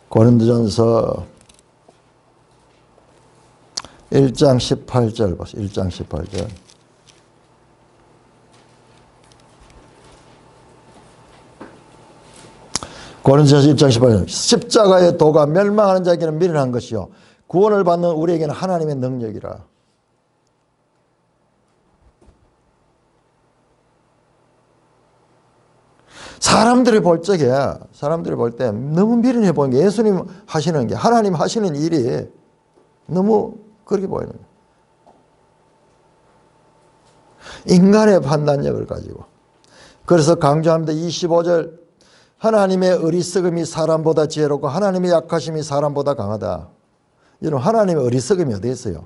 고린도전서 1장 18절 보세요. 1장 18절. 고린도전서 1장 18절. 십자가의 도가 멸망하는 자에게는 미련한 것이요 구원을 받는 우리에게는 하나님의 능력이라. 사람들이 볼 적에, 사람들이 볼 때 너무 미련해 보이는 게 예수님 하시는 게, 하나님 하시는 일이 너무 그렇게 보이는 거예요. 인간의 판단력을 가지고. 그래서 강조합니다. 25절. 하나님의 어리석음이 사람보다 지혜롭고 하나님의 약하심이 사람보다 강하다. 여러분, 하나님의 어리석음이 어디 있어요?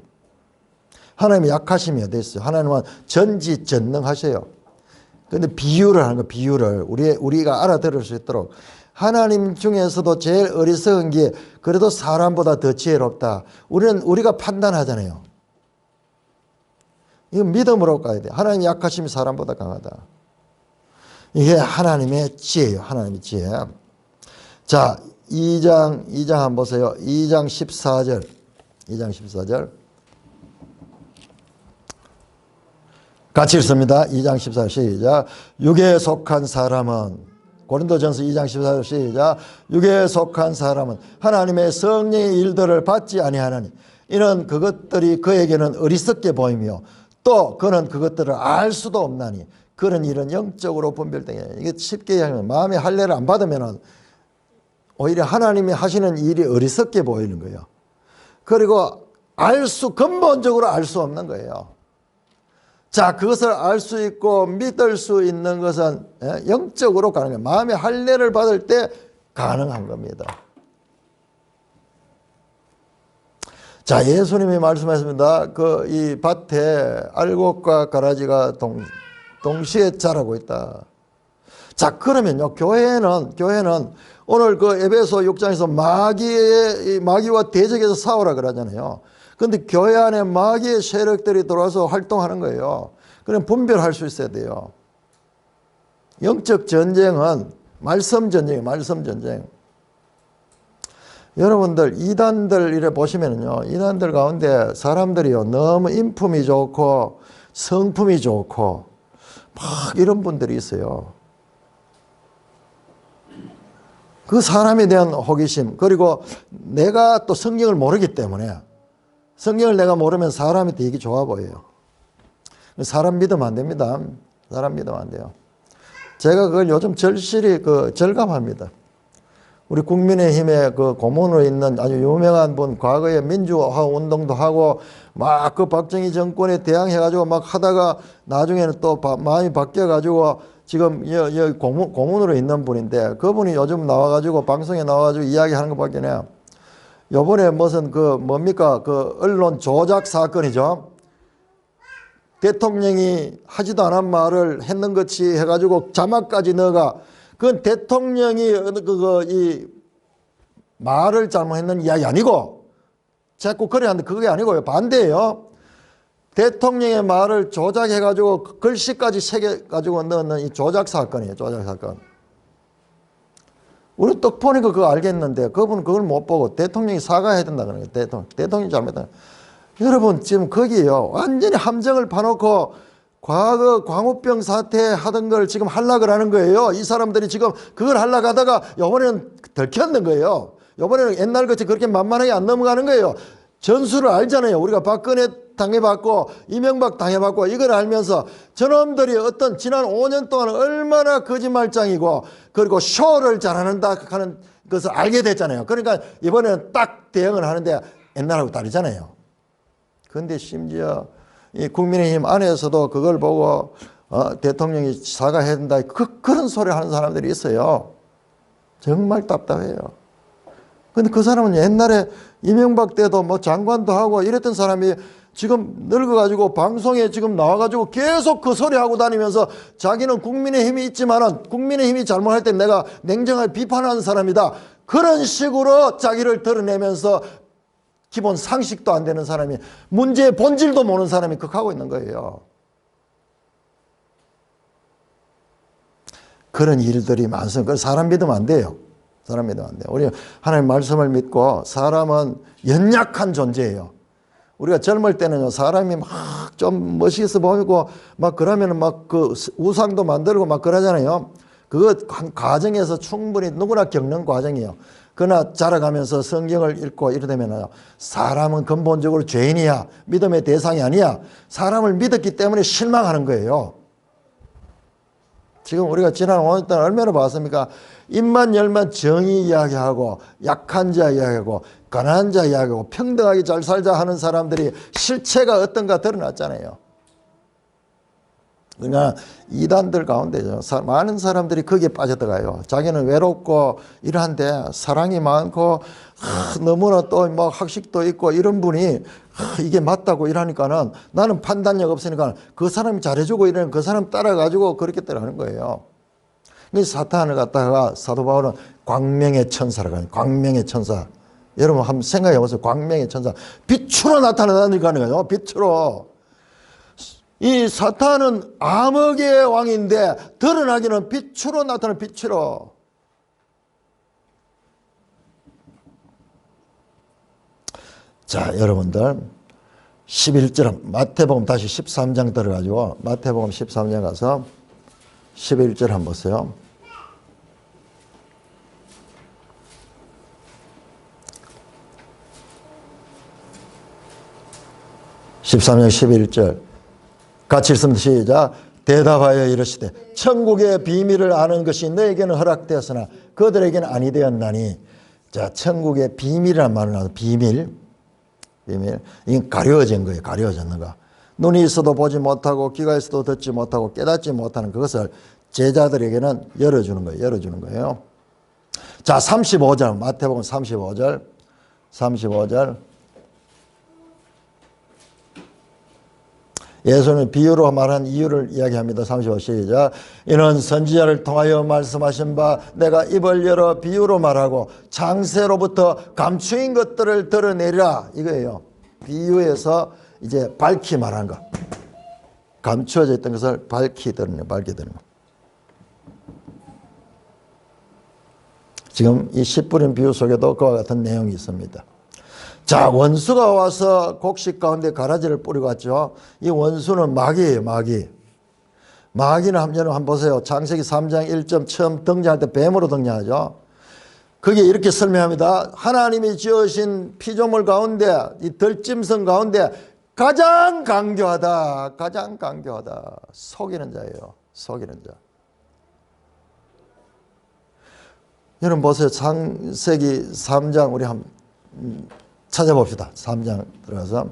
하나님의 약하심이 어디 있어요? 하나님은 전지전능하셔요. 그런데 비유를 하는 거, 비유를 우리가 알아들을 수 있도록 하나님 중에서도 제일 어리석은 게 그래도 사람보다 더 지혜롭다. 우리가 판단하잖아요. 이건 믿음으로 가야 돼. 하나님의 약하심이 사람보다 강하다. 이게 하나님의 지혜예요. 하나님의 지혜. 자, 2장 한번 보세요. 2장 14절. 2장 14절. 같이 읽습니다. 2장 14절 시작. 육에 속한 사람은, 고린도전서 2장 14절 시작. 육에 속한 사람은 하나님의 성령의 일들을 받지 아니하나니 이는 그것들이 그에게는 어리석게 보이며 또 그는 그것들을 알 수도 없나니 그런 일은 영적으로 분별되게. 이게 쉽게 얘기하면 마음의 할례를 안 받으면 오히려 하나님이 하시는 일이 어리석게 보이는 거예요. 그리고 근본적으로 알 수 없는 거예요. 자, 그것을 알 수 있고 믿을 수 있는 것은 영적으로 가는 거예요. 마음의 할례를 받을 때 가능한 겁니다. 자, 예수님이 말씀하셨습니다. 이 밭에 알곡과 가라지가 동시에 자라고 있다. 자, 그러면요, 교회는 오늘 에베소 6장에서 마귀와 대적해서 싸우라 그러잖아요. 그런데 교회 안에 마귀의 세력들이 들어와서 활동하는 거예요. 그럼 분별할 수 있어야 돼요. 영적 전쟁은 말씀 전쟁이에요. 말씀 전쟁. 여러분들 이단들 이래 보시면요, 이단들 가운데 사람들이요 너무 인품이 좋고 성품이 좋고 막 이런 분들이 있어요. 그 사람에 대한 호기심, 그리고 내가 또 성경을 모르기 때문에, 성경을 내가 모르면 사람이 되게 좋아 보여요. 사람 믿으면 안 됩니다. 사람 믿으면 안 돼요. 제가 그걸 요즘 절실히 절감합니다. 우리 국민의힘의 고문으로 있는 아주 유명한 분, 과거에 민주화 운동도 하고 막 박정희 정권에 대항해가지고 막 하다가 나중에는 또 마음이 바뀌어가지고 지금 여기 고문으로 있는 분인데, 그분이 요즘 나와가지고 방송에 나와가지고 이야기하는 것밖에 안 해요. 요번에 무슨 언론 조작 사건이죠. 대통령이 하지도 않은 말을 했는 것이 해가지고 자막까지 넣어가, 그건 대통령이 이 말을 잘못했는 이야기 아니고, 자꾸 그래 하는데 그게 아니고요. 반대예요. 대통령의 말을 조작해가지고 글씨까지 새겨가지고 넣는 이 조작 사건이에요. 조작 사건. 우리 떡 보니까 그거 알겠는데 그분은 그걸 못 보고 대통령이 사과해야 된다 그러는 거예요. 대통령이 잘못했다. 여러분, 지금 거기에요, 완전히 함정을 파놓고 과거 광우병 사태 하던 걸 지금 하려고 하는 거예요. 이 사람들이 지금 그걸 하려고 하다가 이번에는 들켰는 거예요. 이번에는 옛날같이 그렇게 만만하게 안 넘어가는 거예요. 전술을 알잖아요. 우리가 박근혜 당해봤고 이명박 당해봤고 이걸 알면서 저놈들이 지난 5년 동안 얼마나 거짓말장이고 그리고 쇼를 잘하는다 하는 것을 알게 됐잖아요. 그러니까 이번에는 딱 대응을 하는데 옛날하고 다르잖아요. 그런데 심지어 이 국민의힘 안에서도 그걸 보고 대통령이 사과해야 된다, 그런 소리 하는 사람들이 있어요. 정말 답답해요. 근데 그 사람은 옛날에 이명박 때도 뭐 장관도 하고 이랬던 사람이 지금 늙어가지고 방송에 지금 나와가지고 계속 그 소리 하고 다니면서 자기는 국민의힘이 있지만은 국민의힘이 잘못할 때 내가 냉정하게 비판하는 사람이다, 그런 식으로 자기를 드러내면서 기본 상식도 안 되는 사람이, 문제의 본질도 모르는 사람이 그렇게 하고 있는 거예요. 그런 일들이 많습니다. 사람 믿으면 안 돼요. 사람 믿으면 안 돼요. 우리 하나님 말씀을 믿고 사람은 연약한 존재예요. 우리가 젊을 때는요, 사람이 막 좀 멋있어 보이고 막 그러면 막 그 우상도 만들고 막 그러잖아요. 그거 과정에서 충분히 누구나 겪는 과정이에요. 그러나 자라가면서 성경을 읽고 이러되면 사람은 근본적으로 죄인이야. 믿음의 대상이 아니야. 사람을 믿었기 때문에 실망하는 거예요. 지금 우리가 지난 5년 동안 얼마나 봤습니까? 입만 열면 정의 이야기하고 약한 자 이야기하고 가난한 자 이야기하고 평등하게 잘 살자 하는 사람들이 실체가 어떤가 드러났잖아요. 그러나 이단들 가운데죠, 많은 사람들이 거기에 빠져들어가요. 자기는 외롭고 이러한데 사랑이 많고 너무나 또 뭐 학식도 있고 이런 분이 이게 맞다고 이러니까는 나는 판단력 없으니까 그 사람이 잘해주고 이러는 그 사람 따라가지고 그렇게 따라가는 거예요. 그래서 사탄을 갖다가 사도 바울은 광명의 천사라고 해요. 광명의 천사. 여러분 한번 생각해 보세요. 광명의 천사. 빛으로 나타나니까요. 빛으로. 이 사탄은 암흑의 왕인데 드러나기는 빛으로 나타나는 빛으로. 자, 여러분들 11절 마태복음 다시 13장 들어가지고 마태복음 13장 가서 11절 한번 보세요. (13장 11절) 같이 읽습니다. 시작. 대답하여 이르시되 천국의 비밀을 아는 것이 너에게는 허락되었으나 그들에게는 아니 되었나니. 자, 천국의 비밀이라는 말을 나와서 비밀. 이건 가려진 거예요. 가려졌는 거. 눈이 있어도 보지 못하고 귀가 있어도 듣지 못하고 깨닫지 못하는 그것을 제자들에게는 열어주는 거예요. 열어주는 거예요. 자, 35절 마태복음 35절 35절 예수는 비유로 말한 이유를 이야기합니다. 35 시작. 이는 선지자를 통하여 말씀하신 바 내가 입을 열어 비유로 말하고 장세로부터 감추인 것들을 드러내리라 이거예요. 비유에서 이제 밝히 말한 것. 감추어져 있던 것을 밝히 드러내는 거. 지금 이 씨 뿌린 비유 속에도 그와 같은 내용이 있습니다. 자, 원수가 와서 곡식 가운데 가라지를 뿌리고 왔죠. 이 원수는 마귀예요. 마귀는 한번 보세요. 창세기 3장 1점 처음 등장할 때 뱀으로 등장하죠. 거기에 이렇게 설명합니다. 하나님이 지으신 피조물 가운데 이 들짐승 가운데 가장 강교하다. 속이는 자예요. 속이는 자. 여러분 보세요. 창세기 3장 우리 한번 찾아봅시다. 3장 들어가서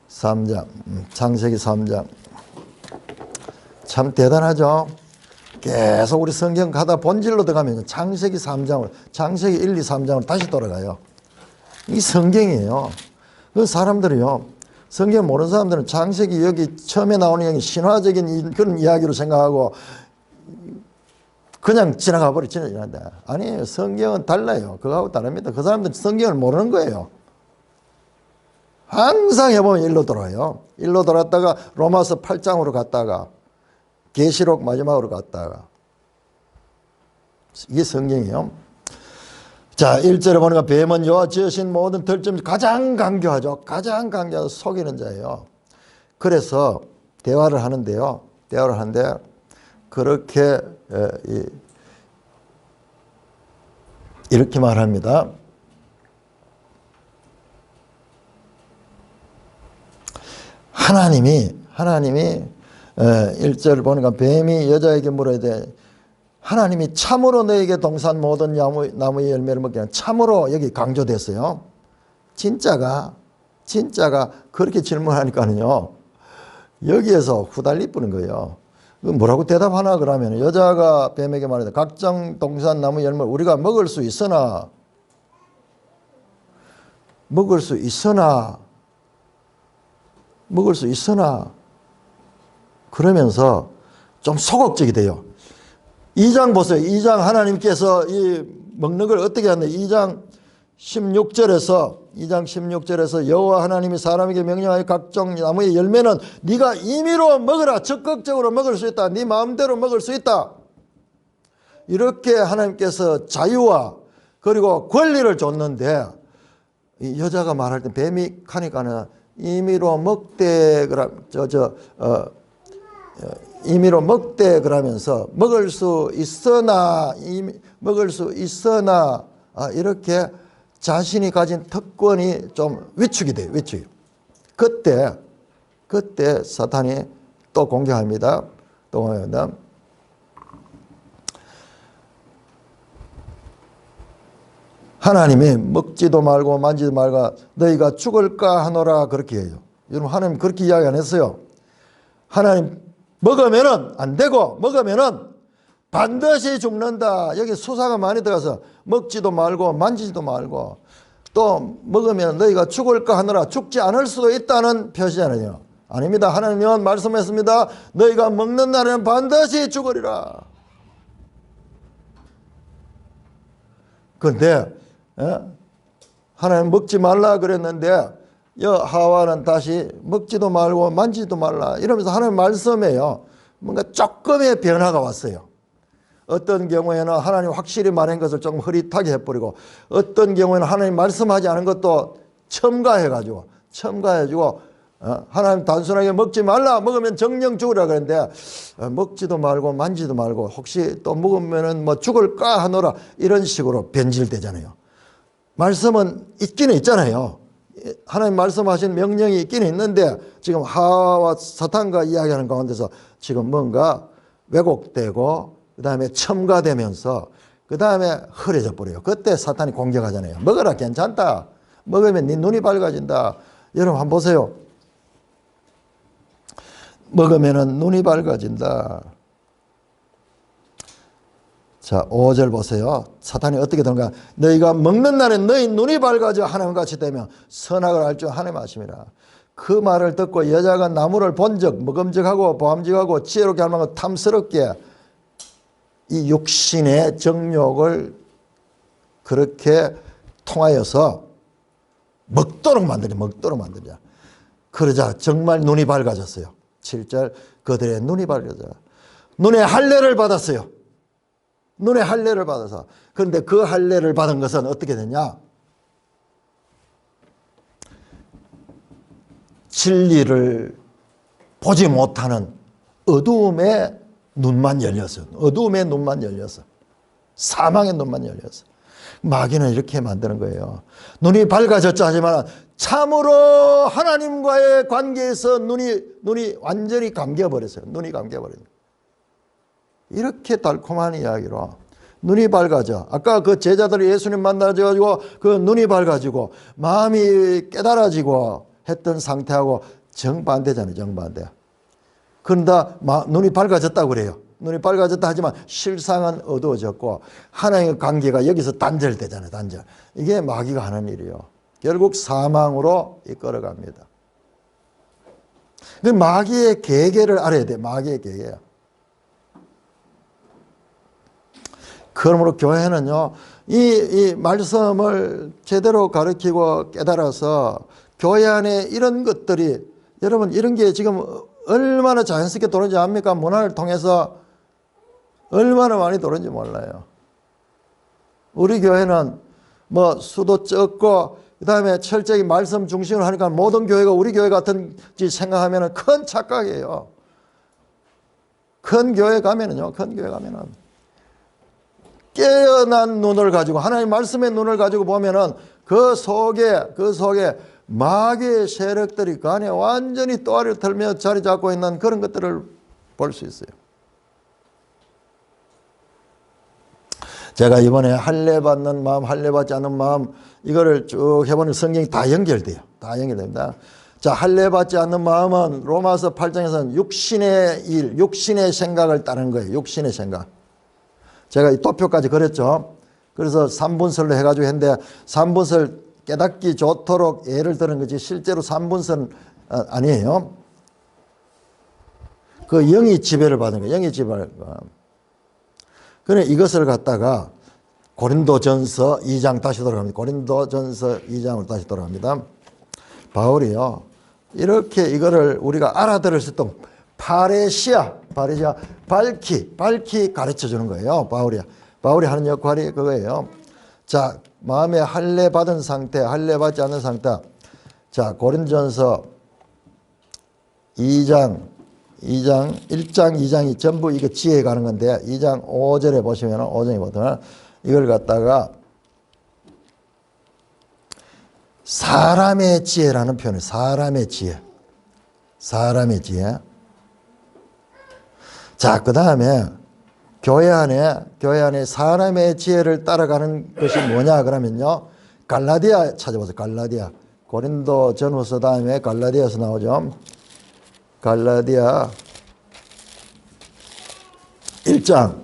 3장 창세기 3장 참 대단하죠. 계속 우리 성경 가다 본질로 들어가면 창세기 3장으로 창세기 1, 2, 3장으로 다시 돌아가요. 이 성경이에요. 그 사람들이요. 성경 모르는 사람들은 창세기 여기 처음에 나오는 여기 신화적인 그런 이야기로 생각하고 그냥 지나가 버리는데 아니에요. 성경은 달라요. 그거하고 다릅니다. 그 사람들은 성경을 모르는 거예요. 항상 해보면 일로 돌아요. 일로 돌았다가 로마서 8장으로 갔다가 계시록 마지막으로 갔다가 이게 성경이에요. 자, 1절에 보니까 뱀은 여호와 지으신 모든 들짐승 가장 강교하죠. 가장 강교하고 속이는 자예요. 그래서 대화를 하는데요. 대화를 하는데 그렇게 이렇게 말합니다. 하나님이 1절을 보니까 뱀이 여자에게 물어야 돼. 하나님이 참으로 너에게 동산 모든 나무의 열매를 먹게 하는 참으로 여기 강조됐어요. 진짜가 그렇게 질문하니까는요. 여기에서 후달리 뿌는 거예요. 뭐라고 대답하나 그러면 여자가 뱀에게 말하되 각종 동산 나무 열매를 우리가 먹을 수 있으나 그러면서 좀 소극적이 돼요. 2장 보세요. 2장 하나님께서 이 먹는 걸 어떻게 하는데 2장 16절에서 여호와 하나님이 사람에게 명령하여 각종 나무의 열매는 네가 임의로 먹으라. 적극적으로 먹을 수 있다. 네 마음대로 먹을 수 있다. 이렇게 하나님께서 자유와 그리고 권리를 줬는데 이 여자가 말할 때 뱀이 하니까는 임의로 먹되 임의로 먹되 그러면서 먹을 수 있으나 이렇게 자신이 가진 특권이 좀 위축이 돼요. 위축이. 그때 사탄이 또 공격합니다. 또 공격합니다. 하나님이 먹지도 말고 만지도 말고 너희가 죽을까 하노라 그렇게 해요. 여러분 하나님 그렇게 이야기 안 했어요. 하나님 먹으면은 안 되고 먹으면은 반드시 죽는다. 여기 수사가 많이 들어가서 먹지도 말고 만지지도 말고 또 먹으면 너희가 죽을까 하노라 죽지 않을 수도 있다는 표시잖아요. 아닙니다. 하나님은 말씀했습니다. 너희가 먹는 날에는 반드시 죽으리라. 그런데 하나님 먹지 말라 그랬는데 하와는 다시 먹지도 말고 만지지도 말라 이러면서 하나님 말씀에요. 뭔가 조금의 변화가 왔어요. 어떤 경우에는 하나님 확실히 말한 것을 조금 흐릿하게 해버리고 어떤 경우에는 하나님 말씀하지 않은 것도 첨가해가지고 하나님 단순하게 먹지 말라 먹으면 정령 죽으라 그랬는데 먹지도 말고 만지도 말고 혹시 또 먹으면 뭐 죽을까 하노라 이런 식으로 변질되잖아요. 말씀은 있기는 있잖아요. 하나님 말씀하신 명령이 있기는 있는데 지금 하와와 사탄과 이야기하는 가운데서 지금 뭔가 왜곡되고 그 다음에 첨가되면서 그 다음에 흐려져 버려요. 그때 사탄이 공격하잖아요. 먹어라 괜찮다. 먹으면 네 눈이 밝아진다. 여러분 한번 보세요. 먹으면 눈이 밝아진다. 자, 5절 보세요. 사탄이 어떻게 되는가? 너희가 먹는 날에 너희 눈이 밝아져 하나님같이 되면 선악을 알 줄 하나님 아심이라. 그 말을 듣고 여자가 나무를 본즉 먹음직하고 보암직하고 지혜롭게 할 만큼 탐스럽게 이 육신의 정욕을 그렇게 통하여서 먹도록 만들자. 그러자 정말 눈이 밝아졌어요. 7절 그들의 눈이 밝아져 눈의 할례를 받았어요. 눈의 할례를 받아서. 그런데 그 할례를 받은 것은 어떻게 되냐? 진리를 보지 못하는 어두움의 눈만 열렸어요. 어두움의 눈만 열렸어. 사망의 눈만 열렸어. 마귀는 이렇게 만드는 거예요. 눈이 밝아졌자 하지만 참으로 하나님과의 관계에서 눈이 완전히 감겨버렸어요. 눈이 감겨버렸어요. 이렇게 달콤한 이야기로 눈이 밝아져. 아까 그 제자들이 예수님 만나가지고 그 눈이 밝아지고 마음이 깨달아지고 했던 상태하고 정반대잖아요. 정반대. 그런데 눈이 밝아졌다고 그래요. 눈이 밝아졌다 하지만 실상은 어두워졌고 하나님의 관계가 여기서 단절되잖아요. 단절. 이게 마귀가 하는 일이에요. 결국 사망으로 이끌어갑니다. 그 마귀의 계계를 알아야 돼. 마귀의 계계야. 그러므로 교회는요, 이 말씀을 제대로 가르치고 깨달아서 교회 안에 이런 것들이 여러분 이런 게 지금 얼마나 자연스럽게 들어오는지 압니까? 문화를 통해서 얼마나 많이 들어오는지 몰라요. 우리 교회는 뭐 수도 적고 그 다음에 철저히 말씀 중심으로 하니까 모든 교회가 우리 교회 같은지 생각하면 큰 착각이에요. 큰 교회 가면은요, 깨어난 눈을 가지고 하나님 말씀의 눈을 가지고 보면은 그 속에 마귀의 세력들이 그 안에 완전히 또아리를 털며 자리 잡고 있는 그런 것들을 볼 수 있어요. 제가 이번에 할례 받는 마음, 할례 받지 않는 마음 이거를 쭉 해보는 성경이 다 연결돼요. 다 연결됩니다. 자, 할례 받지 않는 마음은 로마서 8장에서는 육신의 일, 육신의 생각을 따르는 거예요. 육신의 생각. 제가 이 도표까지 그렸죠. 그래서 3분설로 해가지고 했는데 3분설 깨닫기 좋도록 예를 드는 거지 실제로 3분설은 아니에요. 그 영이 지배를 받는 거예요. 영이 지배를. 그래 이것을 갖다가 고린도전서 2장 다시 돌아갑니다. 고린도전서 2장으로 다시 돌아갑니다. 바울이요. 이렇게 이거를 우리가 알아들을 수 있도록 파레시아 밝히 가르쳐 주는 거예요. 바울이 하는 역할이 그거예요. 자, 마음에 할례 받은 상태, 할례 받지 않는 상태. 자, 고린도전서 1장, 2장이 전부 이거 지혜에 가는 건데 2장 5절에 보시면 5장에 보면 이걸 갖다가 사람의 지혜라는 표현을 사람의 지혜. 자, 그 다음에 교회 안에 사람의 지혜를 따라가는 것이 뭐냐 그러면요. 갈라디아 찾아보세요. 갈라디아. 고린도 전후서 다음에 갈라디아에서 나오죠. 갈라디아 1장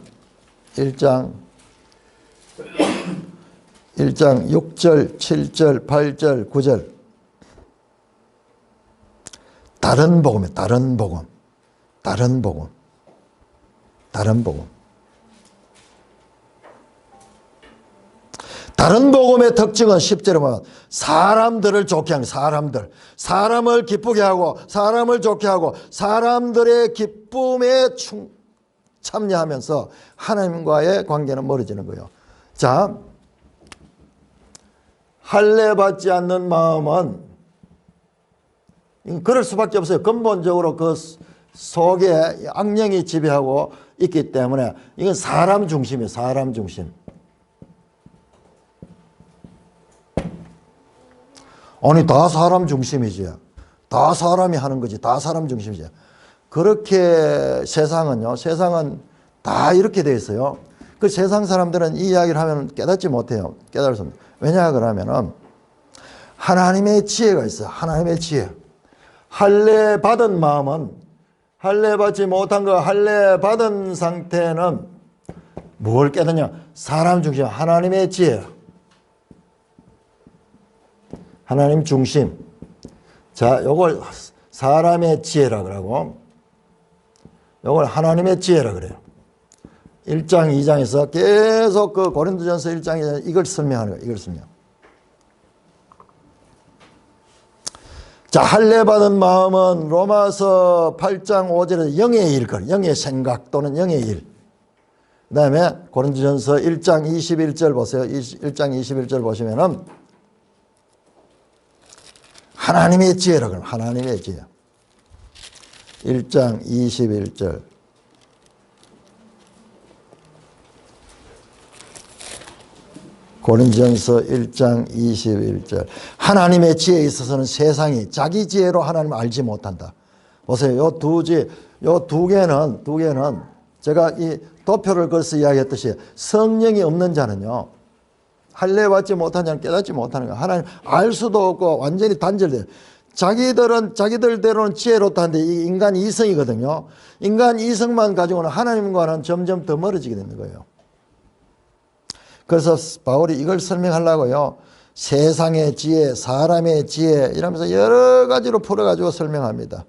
6절, 7절, 8절, 9절. 다른 복음이에요. 다른 복음. 다른 복음의 특징은 10절에 보면 사람들을 좋게 하는 사람을 기쁘게 하고 사람을 좋게 하고 사람들의 기쁨에 참여하면서 하나님과의 관계는 멀어지는 거예요. 자, 할례 받지 않는 마음은 그럴 수밖에 없어요. 근본적으로 그 속에 악령이 지배하고 있기 때문에 이건 사람 중심이에요. 사람 중심. 아니 다 사람 중심이지. 다 사람이 하는 거지. 다 사람 중심이지. 그렇게 세상은 다 이렇게 돼 있어요. 그 세상 사람들은 이 이야기를 하면 깨닫지 못해요. 깨달을 수 없는. 왜냐 그러면은 하나님의 지혜가 있어요. 하나님의 지혜. 할례 받은 마음은 할례 받지 못한 거 할례 받은 상태는 뭘 깨닫냐? 사람 중심, 하나님의 지혜. 하나님 중심. 자, 요걸 사람의 지혜라 그러고 요걸 하나님의 지혜라 그래요. 1장, 2장에서 계속 그 고린도전서 1장에 이걸 설명하는 거예요. 이걸 설명. 자, 할례 받은 마음은 로마서 8장 5절에 영의 일, 영의 생각 또는 영의 일. 그 다음에 고린도전서 1장 21절 보세요. 1장 21절 보시면은 하나님의 지혜라 그러면 하나님의 지혜. 1장 21절. 고린도전서 1장 21절. 하나님의 지혜에 있어서는 세상이 자기 지혜로 하나님을 알지 못한다. 보세요. 요 두 개는 제가 이 도표를 걸어서 이야기했듯이 성령이 없는 자는요. 할례 받지 못한 자는 깨닫지 못하는 거야. 하나님 알 수도 없고 완전히 단절돼요. 자기들대로는 지혜롭다는데 이 인간 이성이거든요. 인간 이성만 가지고는 하나님과는 점점 더 멀어지게 되는 거예요. 그래서 바울이 이걸 설명하려고요. 세상의 지혜, 사람의 지혜 이러면서 여러 가지로 풀어가지고 설명합니다.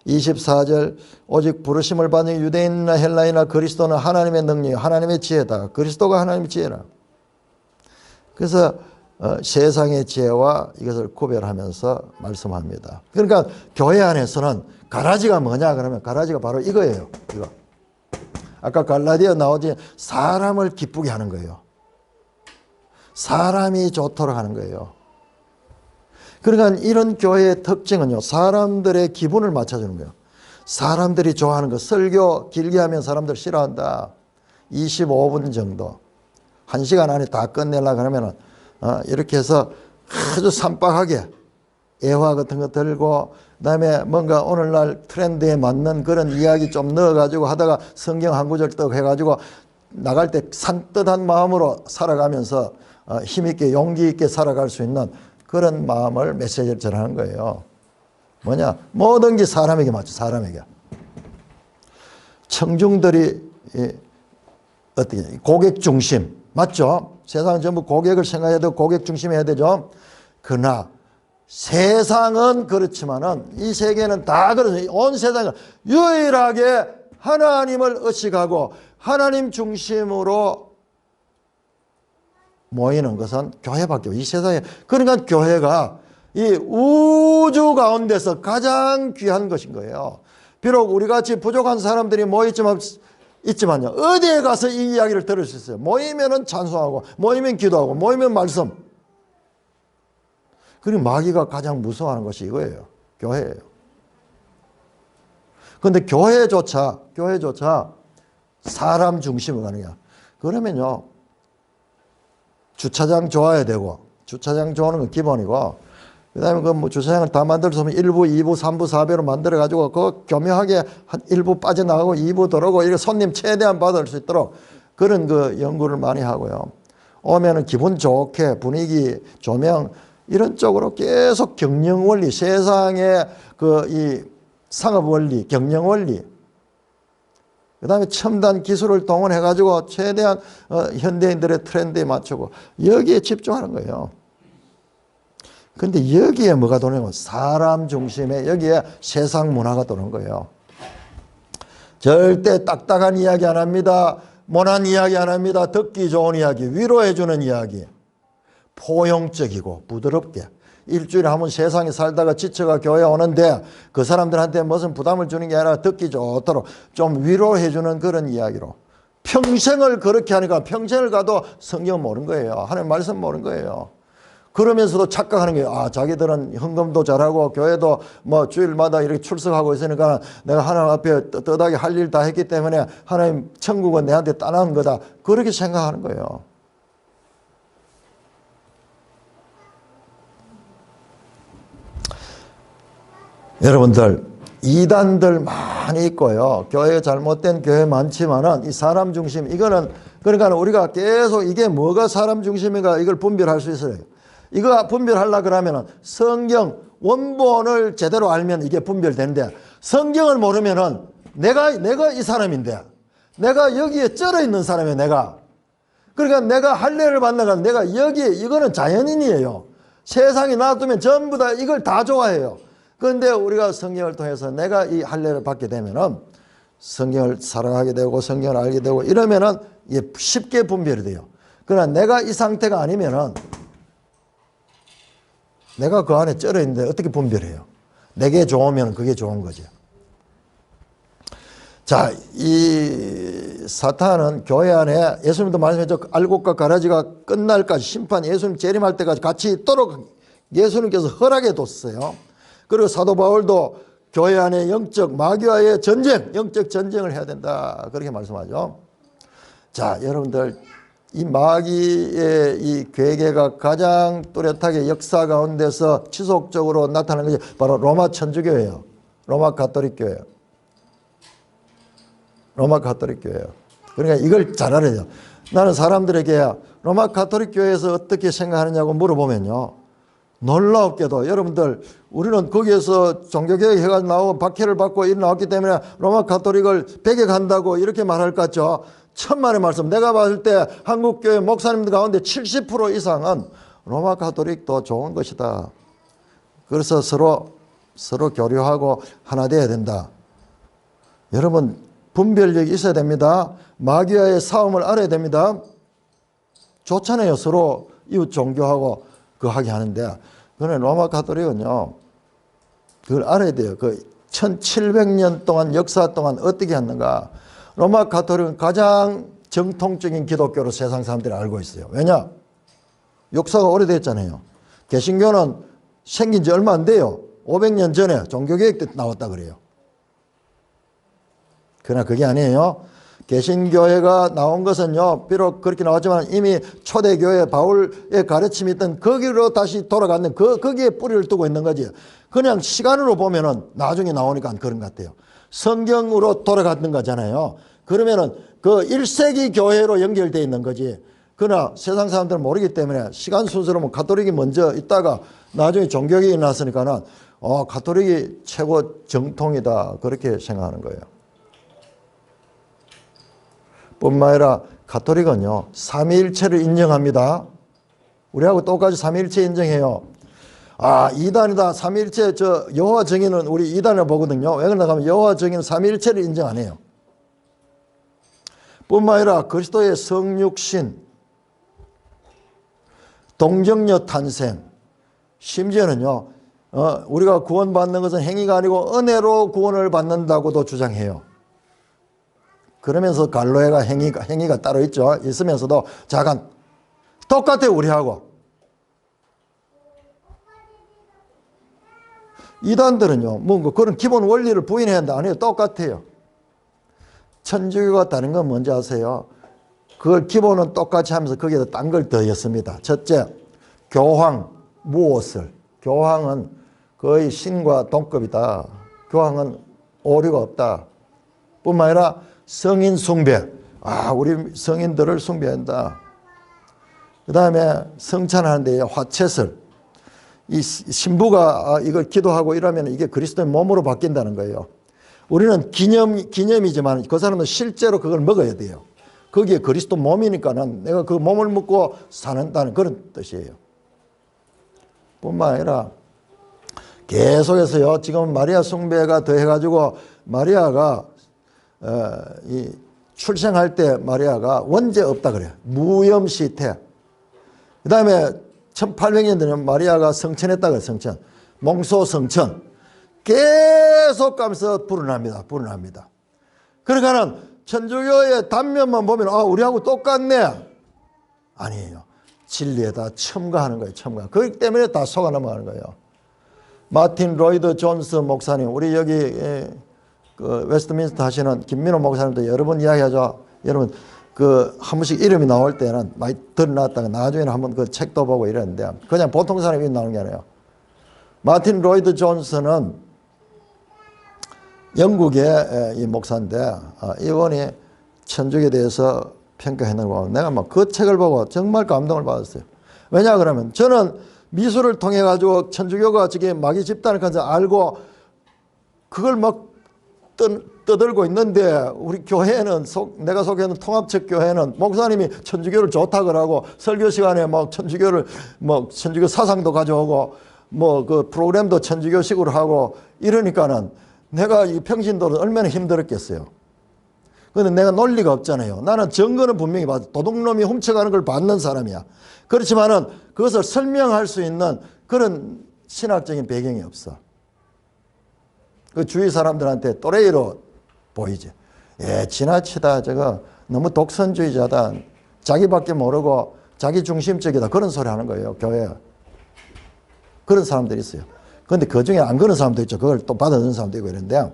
24절 오직 부르심을 받는 유대인이나 헬라인이나 그리스도는 하나님의 능력, 하나님의 지혜다. 그리스도가 하나님의 지혜라. 그래서 세상의 지혜와 이것을 구별하면서 말씀합니다. 그러니까 교회 안에서는 가라지가 뭐냐 그러면 가라지가 바로 이거예요. 이거. 아까 갈라디아 나오지 사람을 기쁘게 하는 거예요. 사람이 좋도록 하는 거예요. 그러니까 이런 교회의 특징은요. 사람들의 기분을 맞춰주는 거예요. 사람들이 좋아하는 거. 설교 길게 하면 사람들 싫어한다. 25분 정도. 1시간 안에 다 끝내려고 그러면 이렇게 해서 아주 산박하게 애화 같은 거 들고 그다음에 뭔가 오늘날 트렌드에 맞는 그런 이야기 좀 넣어가지고 하다가 성경 한 구절 떡 해가지고 나갈 때 산뜻한 마음으로 살아가면서 힘있게 용기 있게 살아갈 수 있는 그런 마음을 메시지를 전하는 거예요. 뭐냐? 모든 게 사람에게 맞죠. 사람에게. 청중들이 어떻게 고객 중심 맞죠? 세상은 전부 고객을 생각해야 되고 고객 중심해야 되죠. 그러나 세상은 그렇지만은 이 세계는 다 그렇죠. 온 세상은 유일하게 하나님을 의식하고 하나님 중심으로 모이는 것은 교회밖에 없어요. 이 세상에. 그러니까 교회가 이 우주 가운데서 가장 귀한 것인 거예요. 비록 우리같이 부족한 사람들이 모였지만 있지만요, 어디에 가서 이 이야기를 들을 수 있어요? 모이면은 찬송하고, 모이면 기도하고, 모이면 말씀. 그리고 마귀가 가장 무서워하는 것이 이거예요. 교회예요. 그런데 교회조차 사람 중심으로 가는 거야. 그러면요, 주차장 좋아야 되고, 주차장 좋아하는 건 기본이고, 그 다음에 그 뭐 주차장을 다 만들어서 1부, 2부, 3부, 4부로 만들어가지고, 그 교묘하게 한 1부 빠져나가고 2부 들어오고, 이렇게 손님 최대한 받을 수 있도록 그런 그 연구를 많이 하고요. 오면은 기분 좋게 분위기, 조명, 이런 쪽으로 계속 경영 원리, 세상의 그 이 상업 원리, 경영 원리, 그 다음에 첨단 기술을 동원해가지고 최대한 현대인들의 트렌드에 맞추고 여기에 집중하는 거예요. 근데 여기에 뭐가 도는 사람 중심에 여기에 세상 문화가 도는 거예요. 절대 딱딱한 이야기 안 합니다. 모난 이야기 안 합니다. 듣기 좋은 이야기, 위로해주는 이야기. 포용적이고 부드럽게. 일주일에 한 번 세상에 살다가 지쳐가 교회 오는데 그 사람들한테 무슨 부담을 주는 게 아니라 듣기 좋도록 좀 위로해주는 그런 이야기로. 평생을 그렇게 하니까 평생을 가도 성경 모르는 거예요. 하나님 말씀 모르는 거예요. 그러면서도 착각하는 거예요. 아, 자기들은 헌금도 잘하고 교회도 뭐 주일마다 이렇게 출석하고 있으니까 내가 하나님 앞에 떳떳하게 할 일 다 했기 때문에 하나님 천국은 내한테 따놓은 거다. 그렇게 생각하는 거예요. 여러분들, 이단들 많이 있고요. 교회에 잘못된 교회 많지만은 이 사람 중심, 이거는 그러니까 우리가 계속 이게 뭐가 사람 중심인가 이걸 분별할 수 있어요. 이거 분별하려고 그러면은 성경 원본을 제대로 알면 이게 분별되는데 성경을 모르면은 내가 이 사람인데 내가 여기에 쩔어 있는 사람이에요, 내가. 그러니까 내가 할례를 받나가 내가 여기에 이거는 자연인이에요. 세상에 놔두면 전부 다 이걸 다 좋아해요. 그런데 우리가 성경을 통해서 내가 이 할례를 받게 되면은 성경을 사랑하게 되고 성경을 알게 되고 이러면은 이게 쉽게 분별이 돼요. 그러나 내가 이 상태가 아니면은 내가 그 안에 쩔어 있는데 어떻게 분별해요? 내게 좋으면 그게 좋은 거죠. 자, 이 사탄은 교회 안에 예수님도 말씀했죠. 알곡과 가라지가 끝날까지 심판 예수님 재림할 때까지 같이 있도록 예수님께서 허락해 뒀어요. 그리고 사도 바울도 교회 안에 영적 마귀와의 전쟁, 영적 전쟁을 해야 된다. 그렇게 말씀하죠. 자, 여러분들 이 마귀의 이 괴계가 가장 뚜렷하게 역사 가운데서 지속적으로 나타나는 것이 바로 로마 천주교예요. 로마 가톨릭 교회예요. 로마 가톨릭 교회예요. 그러니까 이걸 잘 알아야 돼요. 나는 사람들에게 로마 가톨릭 교회에서 어떻게 생각하느냐고 물어보면요. 놀랍게도 여러분들 우리는 거기에서 종교개혁 해가지고 나오고 박해를 받고 일 나왔기 때문에 로마 가톨릭을 배격한다고 이렇게 말할 것 같죠. 천만의 말씀. 내가 봤을 때 한국교회 목사님들 가운데 70% 이상은 로마 가톨릭도 좋은 것이다. 그래서 서로 교류하고 하나 되어야 된다. 여러분 분별력이 있어야 됩니다. 마귀와의 싸움을 알아야 됩니다. 좋잖아요. 서로 이웃 종교하고 하게 하는데 그런데 로마 가톨릭은요. 그걸 알아야 돼요. 그 1700년 동안 역사 동안 어떻게 했는가. 로마 가톨릭은 가장 정통적인 기독교로 세상 사람들이 알고 있어요. 왜냐? 역사가 오래됐잖아요. 개신교는 생긴 지 얼마 안 돼요. 500년 전에 종교개혁 때 나왔다 그래요. 그러나 그게 아니에요. 개신교회가 나온 것은요, 비록 그렇게 나왔지만 이미 초대교회 바울의 가르침이 있던 거기로 다시 돌아갔는 거기에 뿌리를 두고 있는 거지. 그냥 시간으로 보면은 나중에 나오니까 그런 것 같아요. 성경으로 돌아갔는 거잖아요. 그러면은 그 1세기 교회로 연결되어 있는 거지. 그러나 세상 사람들은 모르기 때문에 시간 순서로 뭐 가톨릭이 먼저 있다가 나중에 종교개혁이 났으니까는 가톨릭이 최고 정통이다. 그렇게 생각하는 거예요. 뿐만 아니라 가톨릭은요, 삼위일체를 인정합니다. 우리하고 똑같이 삼위일체 인정해요. 아, 이단이다. 삼위일체, 여호와 정의는 우리 이단을 보거든요. 왜 그러냐 하면 여호와 정의는 삼위일체를 인정 안 해요. 뿐만 아니라 그리스도의 성육신, 동정녀 탄생, 심지어는요, 우리가 구원받는 것은 행위가 아니고 은혜로 구원을 받는다고도 주장해요. 그러면서 갈로에가 행위가 따로 있죠. 있으면서도 잠깐 똑같아요, 우리하고. 이단들은요, 뭐 그런 기본 원리를 부인해야 한다. 아니에요. 똑같아요. 천주교가 다른 건 뭔지 아세요? 그걸 기본은 똑같이 하면서 거기에다 딴 걸 더했습니다. 첫째, 교황, 무엇을. 교황은 거의 신과 동급이다. 교황은 오류가 없다. 뿐만 아니라 성인 숭배. 우리 성인들을 숭배한다. 그 다음에 성찬하는데 화채설. 이 신부가 이걸 기도하고 이러면 이게 그리스도의 몸으로 바뀐다는 거예요. 우리는 기념이지만 그 사람은 실제로 그걸 먹어야 돼요. 거기에 그리스도 몸이니까는 내가 그 몸을 먹고 사는다는 그런 뜻이에요. 뿐만 아니라 계속해서요. 지금 마리아 숭배가 더해가지고 마리아가 이 출생할 때 마리아가 원죄 없다 그래요. 무염시태. 그 다음에 1800년 되면 마리아가 성천했다 그래요. 성천. 몽소 성천. 계속 가면서 불어납니다. 불어납니다. 그러니까는 천주교의 단면만 보면 우리하고 똑같네. 아니에요. 진리에다 첨가하는 거예요. 첨가. 그렇기 때문에 다 속아 넘어가는 거예요. 마틴 로이드 존스 목사님, 우리 여기 그 웨스트민스터 하시는 김민호 목사님도 여러 번 이야기하죠. 여러분 한 번씩 이름이 나올 때는 많이 드러났다가 나중에는 한번 그 책도 보고 이랬는데 그냥 보통 사람이 나오는 게 아니에요. 마틴 로이드 존스는 영국의 이 목사인데 이분이 천주교에 대해서 평가했는 거 보면 내가 막 그 책을 보고 정말 감동을 받았어요. 왜냐 그러면 저는 미술을 통해 가지고 천주교가 저게 마귀 집단을 가서 알고 그걸 막 떠들고 있는데 우리 교회는 내가 속해있는 통합적 교회는 목사님이 천주교를 좋다 그러고 설교 시간에 막 천주교 사상도 가져오고 뭐 그 프로그램도 천주교식으로 하고 이러니까는 내가 이 평신도는 얼마나 힘들었겠어요. 그런데 내가 논리가 없잖아요. 나는 증거는 분명히 봐도 도둑놈이 훔쳐가는 걸 받는 사람이야. 그렇지만은 그것을 설명할 수 있는 그런 신학적인 배경이 없어. 그 주위 사람들한테 또래이로 보이지. 지나치다. 저거 너무 독선주의자다. 자기밖에 모르고 자기 중심적이다. 그런 소리 하는 거예요. 교회에. 그런 사람들이 있어요. 그런데 그중에 안 그런 사람도 있죠. 그걸 또 받아들이는 사람도 있고 이런데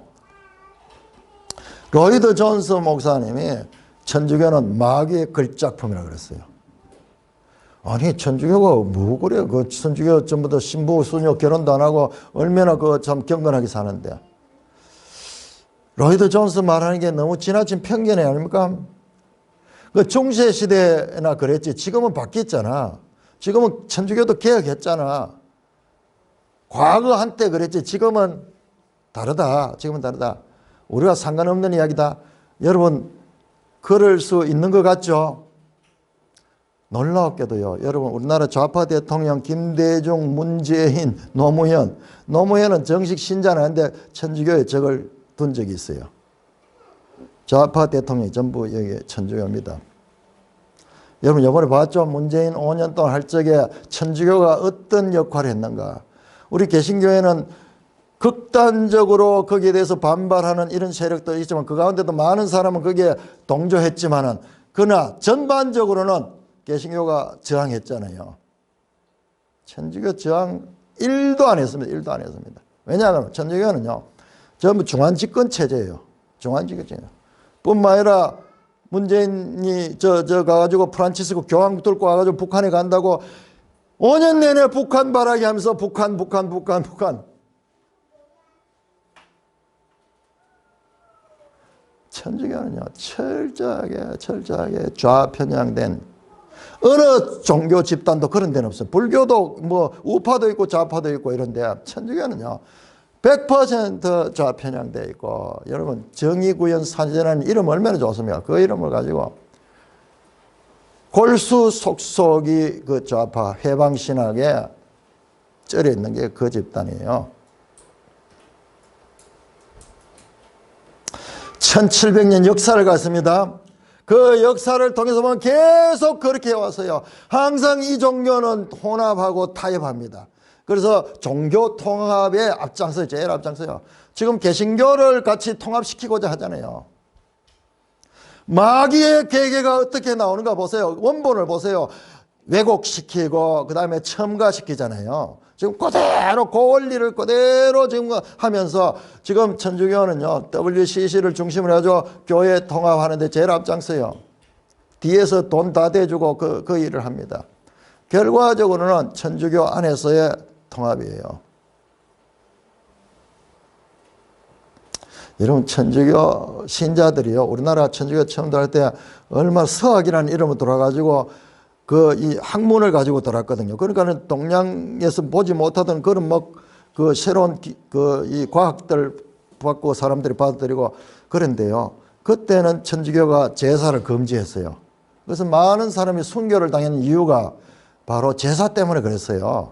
로이드 존스 목사님이 천주교는 마귀의 걸작품이라고 그랬어요. 아니 천주교가 뭐 그래. 그 천주교 전부 다 신부 수녀 결혼도 안 하고 얼마나 그 참 경건하게 사는데. 로이드 존스 말하는 게 너무 지나친 편견이 아닙니까? 그 중세 시대나 그랬지. 지금은 바뀌었잖아. 지금은 천주교도 개혁했잖아. 과거 한때 그랬지. 지금은 다르다. 지금은 다르다. 우리가 상관없는 이야기다. 여러분 그럴 수 있는 것 같죠? 놀라웠게도요. 여러분 우리나라 좌파 대통령 김대중, 문재인, 노무현은 정식 신자는 아닌데 천주교에 적을 둔 적이 있어요. 좌파 대통령이 전부 여기 천주교입니다. 여러분 이번에 봤죠? 문재인 5년 동안 할 적에 천주교가 어떤 역할을 했는가. 우리 개신교회는 극단적으로 거기에 대해서 반발하는 이런 세력도 있지만 그 가운데도 많은 사람은 거기에 동조했지만은 그러나 전반적으로는 개신교가 저항했잖아요. 천주교 저항 1도 안 했습니다. 1도 안 했습니다. 왜냐하면 천주교는요. 전부 중앙집권 체제예요. 중앙집권 체제. 뿐만 아니라 문재인이 가가지고 프란치스코 교황 들고 와가지고 북한에 간다고 5년 내내 북한 바라기 하면서 북한. 천주교는요, 철저하게 좌편향된 어느 종교 집단도 그런 데는 없어요. 불교도 뭐 우파도 있고 좌파도 있고 이런데 천주교는요, 100% 좌편향되어 있고, 여러분, 정의구현 사제라는 이름 얼마나 좋습니까? 그 이름을 가지고 골수 속속이 그 좌파 해방신학에 쩔어 있는 게 그 집단이에요. 1700년 역사를 갔습니다. 그 역사를 통해서 보면 계속 그렇게 해왔어요. 항상 이 종교는 혼합하고 타협합니다. 그래서 종교 통합에 제일 앞장서요. 지금 개신교를 같이 통합시키고자 하잖아요. 마귀의 계계가 어떻게 나오는가 보세요. 원본을 보세요. 왜곡시키고 그 다음에 첨가시키잖아요. 지금 그대로 그 원리를 그대로 지금 하면서 지금 천주교는요 WCC를 중심으로 해서 교회 통합하는데 제일 앞장서요. 뒤에서 돈 다 대주고 그 일을 합니다. 결과적으로는 천주교 안에서의 통합이에요. 여러분 천주교 신자들이요 우리나라 천주교 처음 들어갈 때 얼마나 서학이라는 이름으로 돌아가지고 이 학문을 가지고 돌았거든요. 그러니까는 동양에서 보지 못하던 그런 그 새로운 이 과학들 받고 사람들이 받아들이고 그런데요. 그때는 천주교가 제사를 금지했어요. 그래서 많은 사람이 순교를 당하는 이유가 바로 제사 때문에 그랬어요.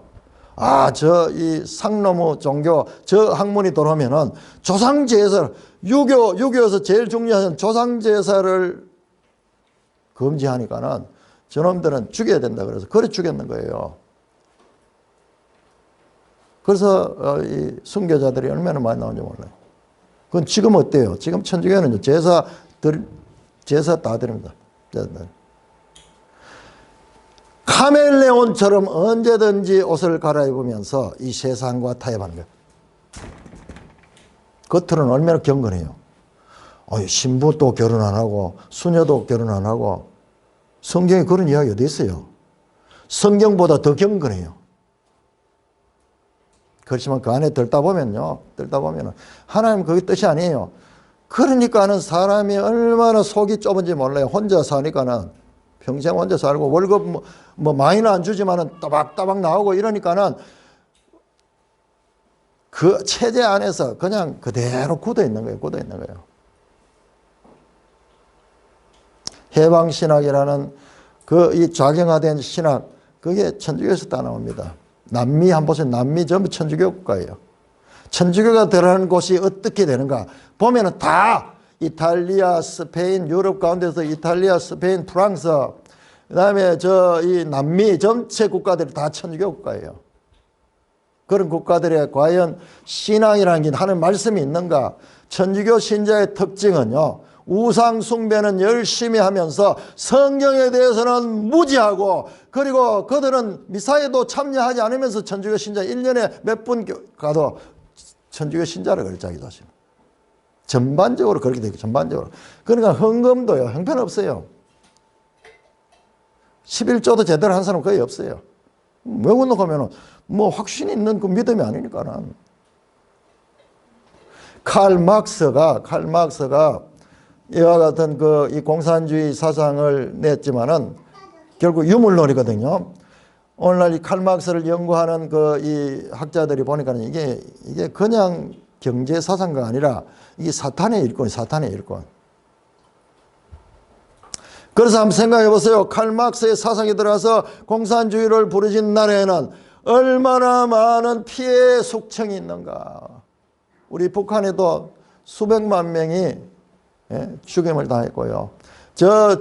이 상노무 종교, 저 학문이 돌아오면은 조상제사, 유교에서 제일 중요한 조상제사를 금지하니까는 저놈들은 죽여야 된다 그래서 그래 죽였는 거예요. 그래서 이 순교자들이 얼마나 많이 나오는지 몰라요. 그건 지금 어때요? 지금 천주교는 제사 다 드립니다. 카멜레온처럼 언제든지 옷을 갈아입으면서 이 세상과 타협하는 거예요. 겉으로는 얼마나 경건해요. 신부도 결혼 안 하고 수녀도 결혼 안 하고 성경에 그런 이야기 어디 있어요? 성경보다 더 경건해요. 그렇지만 그 안에 들다 보면은 하나님 그게 뜻이 아니에요. 그러니까는 사람이 얼마나 속이 좁은지 몰라요. 혼자 사니까는 평생 혼자 살고 월급 많이는 안 주지만은 따박따박 나오고 이러니까는 그 체제 안에서 그냥 그대로 굳어 있는 거예요. 해방신학이라는 이 좌경화된 신학, 그게 천주교에서 따나옵니다. 남미 한번 보세요. 남미 전부 천주교 국가예요. 천주교가 들어가는 곳이 어떻게 되는가 보면은 다 이탈리아, 스페인, 유럽 가운데서 이탈리아, 스페인, 프랑스, 그 다음에 이 남미 전체 국가들이 다 천주교 국가예요. 그런 국가들에 과연 신앙이라는 게 하는 말씀이 있는가? 천주교 신자의 특징은요, 우상 숭배는 열심히 하면서 성경에 대해서는 무지하고, 그리고 그들은 미사에도 참여하지 않으면서 천주교 신자 1년에 몇 분 가도 천주교 신자를 그럴 자기 자신. 전반적으로 그렇게 되고 전반적으로. 그러니까 헌금도요 형편없어요. 11조도 제대로 한 사람 거의 없어요. 외국으로 가면은 확신이 있는 그 믿음이 아니니까는. 칼 막스가 이와 같은 이 공산주의 사상을 냈지만은 결국 유물론이거든요. 오늘날 이 칼 막스를 연구하는 이 학자들이 보니까는 이게 그냥 경제 사상가 아니라 이게 사탄의 일꾼이 사탄의 일꾼. 그래서 한번 생각해 보세요. 칼 막스의 사상에 들어가서 공산주의를 부르신 나라에는 얼마나 많은 피해 숙청이 있는가. 우리 북한에도 수백만 명이 죽임을 당했고요.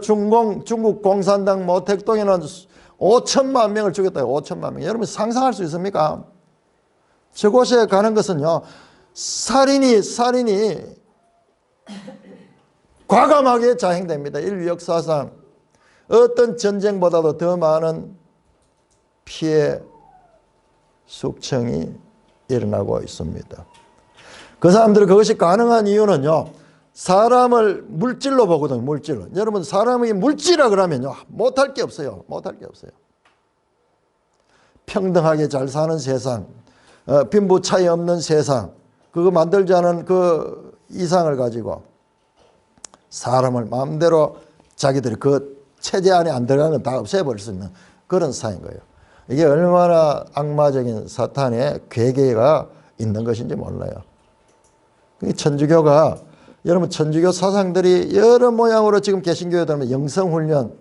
중국 공산당 모택동에는 5천만 명을 죽였다요. 5천만 명. 여러분 상상할 수 있습니까? 저곳에 가는 것은요, 살인이 과감하게 자행됩니다. 인류 역사상 어떤 전쟁보다도 더 많은 피해 숙청이 일어나고 있습니다. 그 사람들은 그것이 가능한 이유는요, 사람을 물질로 보거든요. 물질로. 여러분 사람이 물질이라 그러면요 못할 게 없어요. 평등하게 잘 사는 세상, 빈부 차이 없는 세상, 그거 만들자는 그 이상을 가지고 사람을 마음대로 자기들이 그 체제 안에 안 들어가는 건 다 없애버릴 수 있는 그런 사회인 거예요. 이게 얼마나 악마적인 사탄의 괴계가 있는 것인지 몰라요. 천주교가, 여러분 천주교 사상들이 여러 모양으로 지금 개신교에 들면 영성훈련,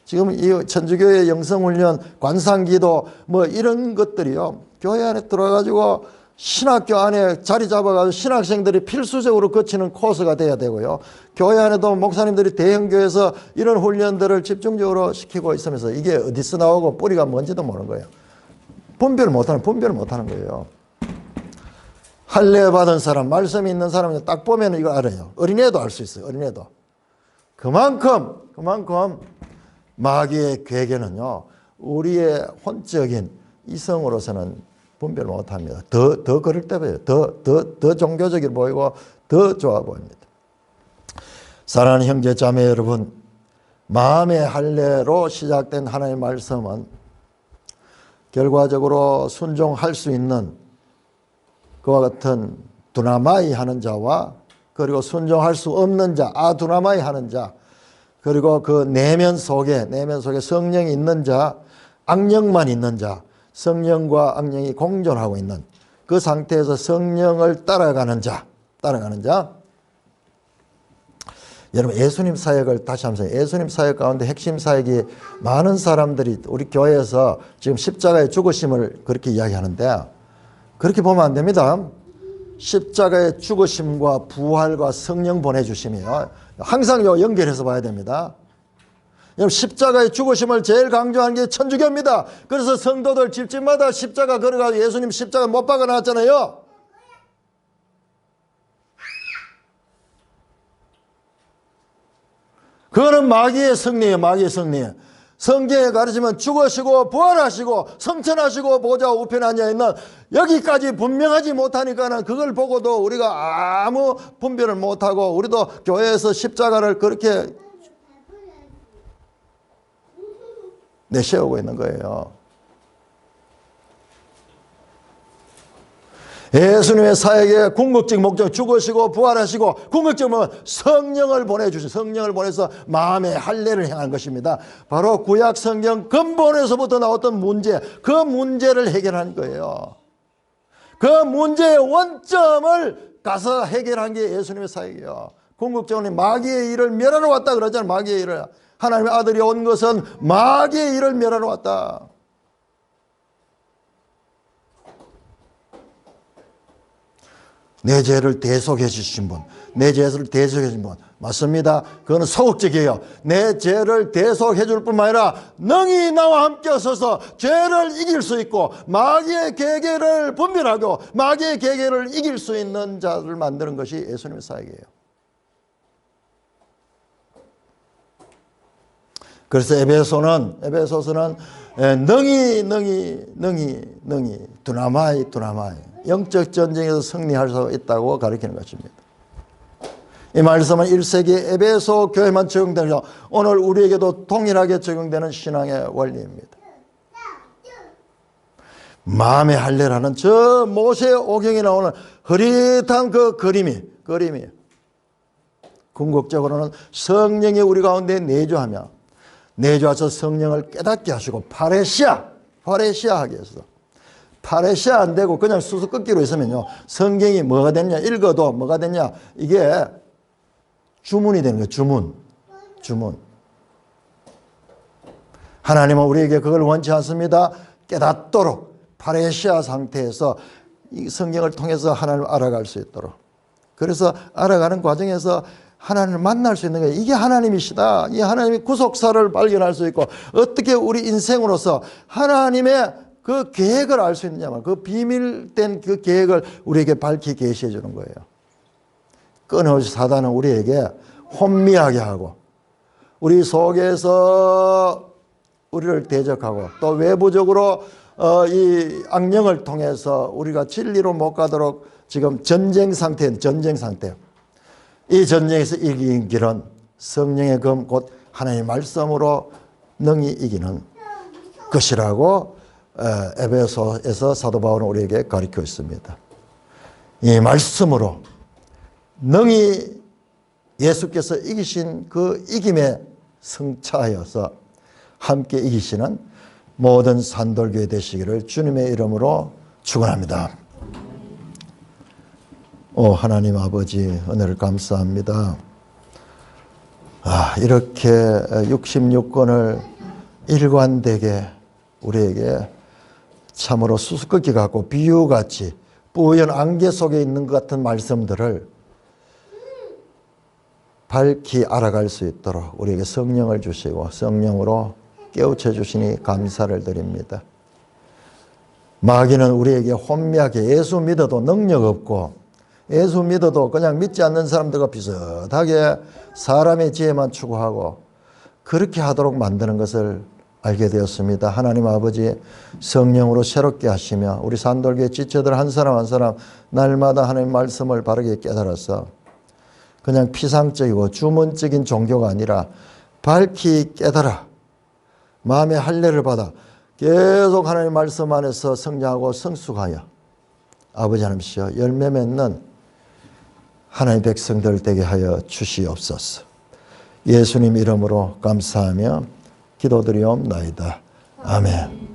지금 이 천주교의 영성훈련, 관상기도 이런 것들이요, 교회 안에 들어가지고 신학교 안에 자리 잡아가지고 신학생들이 필수적으로 거치는 코스가 돼야 되고요. 교회 안에도 목사님들이 대형교회에서 이런 훈련들을 집중적으로 시키고 있으면서 이게 어디서 나오고 뿌리가 뭔지도 모르는 거예요. 분별을 못하는 거예요. 할례 받은 사람, 말씀이 있는 사람은 딱 보면 이거 알아요. 어린애도 알 수 있어요. 어린애도. 그만큼 마귀의 괴계는요, 우리의 혼적인 이성으로서는 분별 못합니다. 더 그럴 때 보여요. 더 종교적으로 보이고 더 좋아 보입니다. 사랑하는 형제 자매 여러분, 마음의 할례로 시작된 하나님의 말씀은 결과적으로 순종할 수 있는 그와 같은 두나마이 하는 자와 그리고 순종할 수 없는 자, 아두나마이 하는 자, 그리고 그 내면 속에 성령이 있는 자, 악령만 있는 자, 성령과 악령이 공존하고 있는 그 상태에서 성령을 따라가는 자. 여러분, 예수님 사역을 다시 한번 예수님 사역 가운데 핵심 사역이 많은 사람들이 우리 교회에서 지금 십자가의 죽으심을 그렇게 이야기하는데, 그렇게 보면 안 됩니다. 십자가의 죽으심과 부활과 성령 보내주심이요, 항상 연결해서 봐야 됩니다. 여러분, 십자가의 죽으심을 제일 강조하는 게 천주교입니다. 그래서 성도들 집집마다 십자가 걸어가지고 예수님 십자가 못 박아 놨잖아요. 그거는 마귀의 승리예요. 마귀의 승리. 성경에 가르치면 죽으시고 부활하시고 성천하시고 보좌 우편에 앉아있는, 여기까지 분명하지 못하니까는 그걸 보고도 우리가 아무 분별을 못하고 우리도 교회에서 십자가를 그렇게 내세우고 있는 거예요. 예수님의 사역의 궁극적 목적, 죽으시고 부활하시고 궁극적으로 성령을 보내주신, 성령을 보내서 마음의 할례를 행하는 것입니다. 바로 구약 성경 근본에서부터 나왔던 문제, 그 문제를 해결한 거예요. 그 문제의 원점을 가서 해결한 게 예수님의 사역이에요. 궁극적으로 마귀의 일을 멸하러 왔다 그러잖아요. 마귀의 일을. 하나님의 아들이 온 것은 마귀의 일을 멸하러 왔다. 내 죄를 대속해 주신 분, 내 죄를 대속해 주신 분, 맞습니다. 그거는 소극적이에요. 내 죄를 대속해 줄 뿐만 아니라 능히 나와 함께 서서 죄를 이길 수 있고 마귀의 계계를 분별하고 마귀의 계계를 이길 수 있는 자를 만드는 것이 예수님의 사역이에요. 그래서 에베소서는 능히 두나마이 영적 전쟁에서 승리할 수 있다고 가르치는 것입니다. 이 말씀은 1세기 에베소 교회만 적용되죠. 오늘 우리에게도 동일하게 적용되는 신앙의 원리입니다. 마음의 할례라는 저 모세 오경에 나오는 흐릿한 그 그림이 궁극적으로는 성령이 우리 가운데 내주하셔서 성령을 깨닫게 하시고 파레시아하게 해서, 파레시아 안 되고 그냥 수수께끼로 있으면요, 성경이 뭐가 됐냐, 읽어도 뭐가 됐냐, 이게 주문이 되는 거예요. 주문. 하나님은 우리에게 그걸 원치 않습니다. 깨닫도록 파레시아 상태에서 이 성경을 통해서 하나님을 알아갈 수 있도록. 그래서 알아가는 과정에서 하나님을 만날 수 있는 거예요. 이게 하나님이시다. 이 하나님의 구속사를 발견할 수 있고, 어떻게 우리 인생으로서 하나님의 그 계획을 알 수 있느냐, 그 비밀된 그 계획을 우리에게 밝히 계시해 주는 거예요. 끊임없이 사단은 우리에게 혼미하게 하고 우리 속에서 우리를 대적하고 또 외부적으로 이 악령을 통해서 우리가 진리로 못 가도록 지금 전쟁 상태예요. 이 전쟁에서 이기는 길은 성령의 검 곧 하나님의 말씀으로 능히 이기는 것이라고 에베소에서 사도 바울은 우리에게 가르치고 있습니다. 이 말씀으로 능히 예수께서 이기신 그 이김에 성차하여서 함께 이기시는 모든 산돌교회 되시기를 주님의 이름으로 축원합니다. 하나님 아버지, 은혜를 감사합니다. 이렇게 66권을 일관되게 우리에게 참으로 수수께끼 같고 비유같이 뿌연 안개 속에 있는 것 같은 말씀들을 밝히 알아갈 수 있도록 우리에게 성령을 주시고 성령으로 깨우쳐 주시니 감사를 드립니다. 마귀는 우리에게 혼미하게 예수 믿어도 능력 없고 예수 믿어도 그냥 믿지 않는 사람들과 비슷하게 사람의 지혜만 추구하고 그렇게 하도록 만드는 것을 알게 되었습니다. 하나님 아버지 성령으로 새롭게 하시며 우리 산돌교회 지체들 한 사람 한 사람 날마다 하나님 말씀을 바르게 깨달아서 그냥 피상적이고 주문적인 종교가 아니라 밝히 깨달아 마음의 할례를 받아 계속 하나님 말씀 안에서 성장하고 성숙하여 아버지 하나님이시여 열매 맺는 하나님 백성들 되게 하여 주시옵소서. 예수님 이름으로 감사하며 기도드리옵나이다. 아멘.